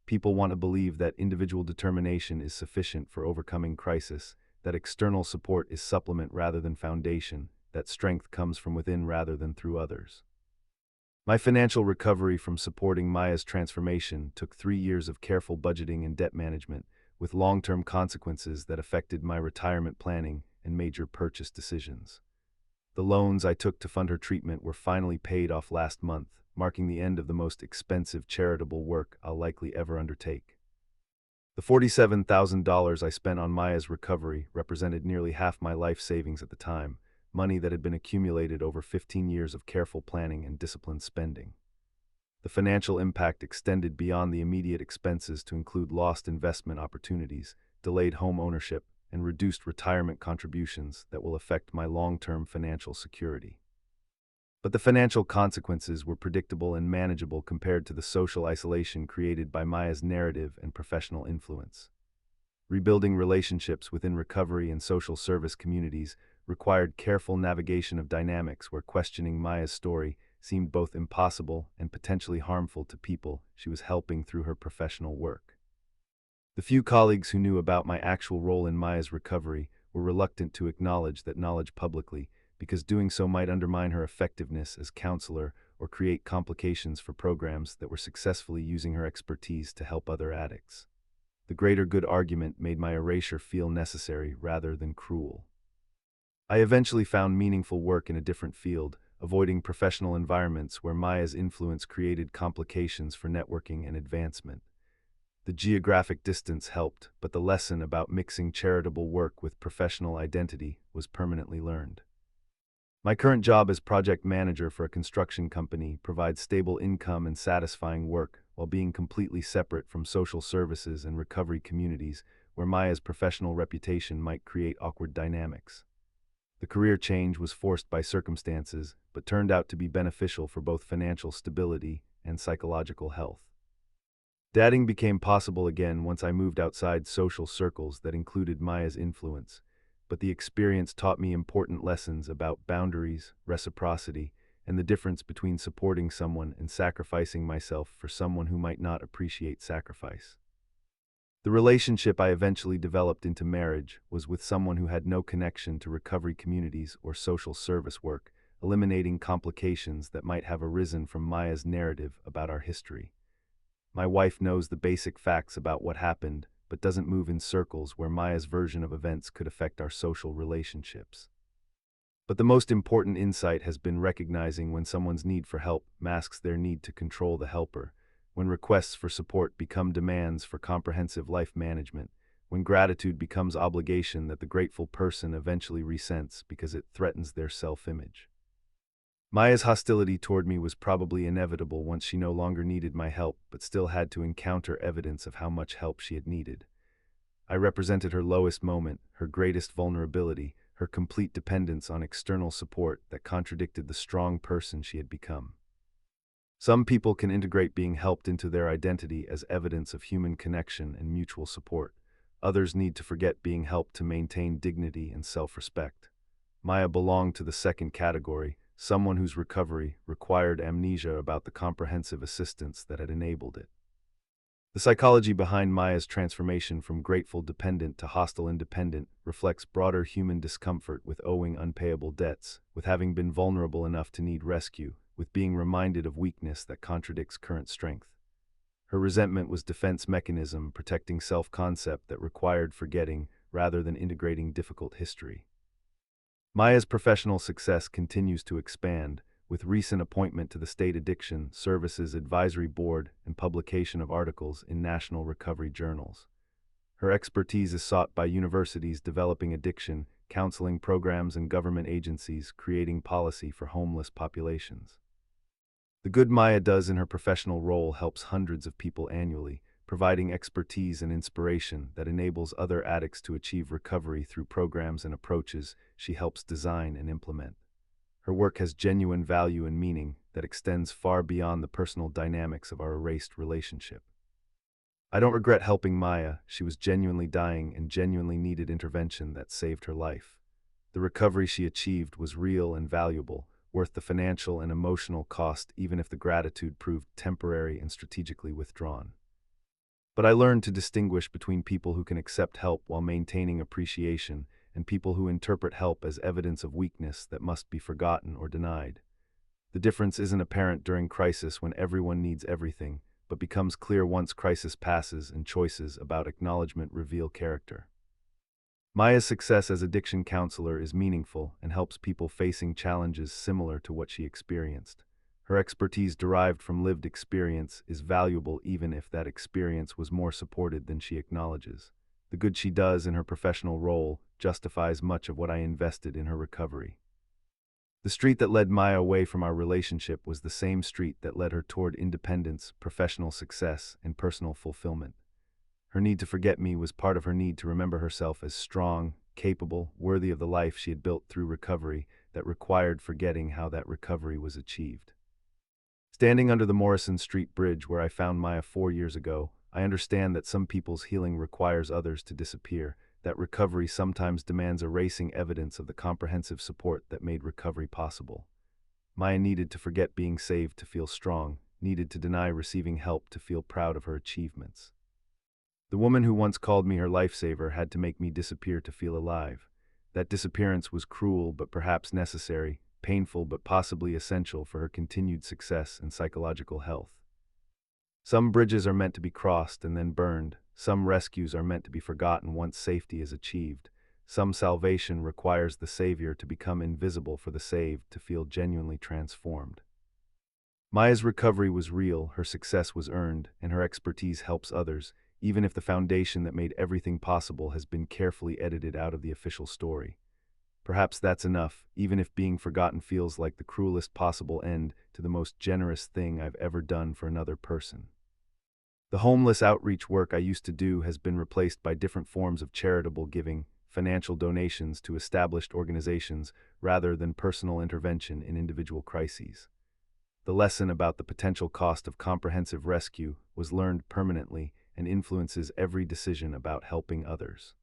People want to believe that individual determination is sufficient for overcoming crisis, that external support is supplement rather than foundation, that strength comes from within rather than through others. My financial recovery from supporting Maya's transformation took 3 years of careful budgeting and debt management, with long-term consequences that affected my retirement planning and major purchase decisions. The loans I took to fund her treatment were finally paid off last month, marking the end of the most expensive charitable work I'll likely ever undertake. The $47,000 I spent on Maya's recovery represented nearly half my life savings at the time, money that had been accumulated over 15 years of careful planning and disciplined spending. The financial impact extended beyond the immediate expenses to include lost investment opportunities, delayed home ownership, and reduced retirement contributions that will affect my long-term financial security. But the financial consequences were predictable and manageable compared to the social isolation created by Maya's narrative and professional influence. Rebuilding relationships within recovery and social service communities required careful navigation of dynamics where questioning Maya's story seemed both impossible and potentially harmful to people she was helping through her professional work. The few colleagues who knew about my actual role in Maya's recovery were reluctant to acknowledge that knowledge publicly, because doing so might undermine her effectiveness as counselor or create complications for programs that were successfully using her expertise to help other addicts. The greater good argument made my erasure feel necessary rather than cruel. I eventually found meaningful work in a different field, avoiding professional environments where Maya's influence created complications for networking and advancement. The geographic distance helped, but the lesson about mixing charitable work with professional identity was permanently learned. My current job as project manager for a construction company provides stable income and satisfying work while being completely separate from social services and recovery communities where Maya's professional reputation might create awkward dynamics. The career change was forced by circumstances, but turned out to be beneficial for both financial stability and psychological health. Dating became possible again once I moved outside social circles that included Maya's influence, but the experience taught me important lessons about boundaries, reciprocity, and the difference between supporting someone and sacrificing myself for someone who might not appreciate sacrifice. The relationship I eventually developed into marriage was with someone who had no connection to recovery communities or social service work, eliminating complications that might have arisen from Maya's narrative about our history. My wife knows the basic facts about what happened, but doesn't move in circles where Maya's version of events could affect our social relationships. But the most important insight has been recognizing when someone's need for help masks their need to control the helper, when requests for support become demands for comprehensive life management, when gratitude becomes obligation that the grateful person eventually resents because it threatens their self-image. Maya's hostility toward me was probably inevitable once she no longer needed my help but still had to encounter evidence of how much help she had needed. I represented her lowest moment, her greatest vulnerability, her complete dependence on external support that contradicted the strong person she had become. Some people can integrate being helped into their identity as evidence of human connection and mutual support. Others need to forget being helped to maintain dignity and self-respect. Maya belonged to the second category, someone whose recovery required amnesia about the comprehensive assistance that had enabled it. The psychology behind Maya's transformation from grateful dependent to hostile independent reflects broader human discomfort with owing unpayable debts, with having been vulnerable enough to need rescue, with being reminded of weakness that contradicts current strength. Her resentment was defense mechanism protecting self-concept that required forgetting rather than integrating difficult history. Maya's professional success continues to expand, with recent appointment to the State Addiction Services Advisory Board and publication of articles in national recovery journals. Her expertise is sought by universities developing addiction counseling programs and government agencies creating policy for homeless populations. The good Maya does in her professional role helps hundreds of people annually, providing expertise and inspiration that enables other addicts to achieve recovery through programs and approaches she helps design and implement. Her work has genuine value and meaning that extends far beyond the personal dynamics of our erased relationship. I don't regret helping Maya. She was genuinely dying and genuinely needed intervention that saved her life. The recovery she achieved was real and valuable, worth the financial and emotional cost even if the gratitude proved temporary and strategically withdrawn. But I learned to distinguish between people who can accept help while maintaining appreciation and people who interpret help as evidence of weakness that must be forgotten or denied. The difference isn't apparent during crisis when everyone needs everything, but becomes clear once crisis passes and choices about acknowledgement reveal character. Maya's success as addiction counselor is meaningful and helps people facing challenges similar to what she experienced. Her expertise derived from lived experience is valuable even if that experience was more supported than she acknowledges. The good she does in her professional role justifies much of what I invested in her recovery. The street that led Maya away from our relationship was the same street that led her toward independence, professional success, and personal fulfillment. Her need to forget me was part of her need to remember herself as strong, capable, worthy of the life she had built through recovery that required forgetting how that recovery was achieved. Standing under the Morrison Street Bridge where I found Maya 4 years ago, I understand that some people's healing requires others to disappear, that recovery sometimes demands erasing evidence of the comprehensive support that made recovery possible. Maya needed to forget being saved to feel strong, needed to deny receiving help to feel proud of her achievements. The woman who once called me her lifesaver had to make me disappear to feel alive. That disappearance was cruel but perhaps necessary, painful but possibly essential for her continued success and psychological health. Some bridges are meant to be crossed and then burned. Some rescues are meant to be forgotten once safety is achieved. Some salvation requires the Savior to become invisible for the saved to feel genuinely transformed. Maya's recovery was real, her success was earned, and her expertise helps others, even if the foundation that made everything possible has been carefully edited out of the official story. Perhaps that's enough, even if being forgotten feels like the cruelest possible end to the most generous thing I've ever done for another person. The homeless outreach work I used to do has been replaced by different forms of charitable giving, financial donations to established organizations rather than personal intervention in individual crises. The lesson about the potential cost of comprehensive rescue was learned permanently and influences every decision about helping others.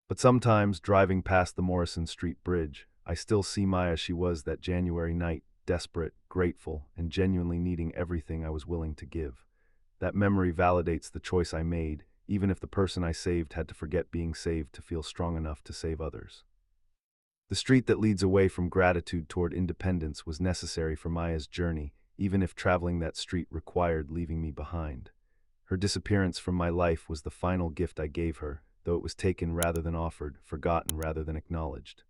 But sometimes, driving past the Morrison Street Bridge, I still see Maya as she was that January night, desperate, grateful, and genuinely needing everything I was willing to give. That memory validates the choice I made, even if the person I saved had to forget being saved to feel strong enough to save others. The street that leads away from gratitude toward independence was necessary for Maya's journey, even if traveling that street required leaving me behind. Her disappearance from my life was the final gift I gave her, though it was taken rather than offered, forgotten rather than acknowledged.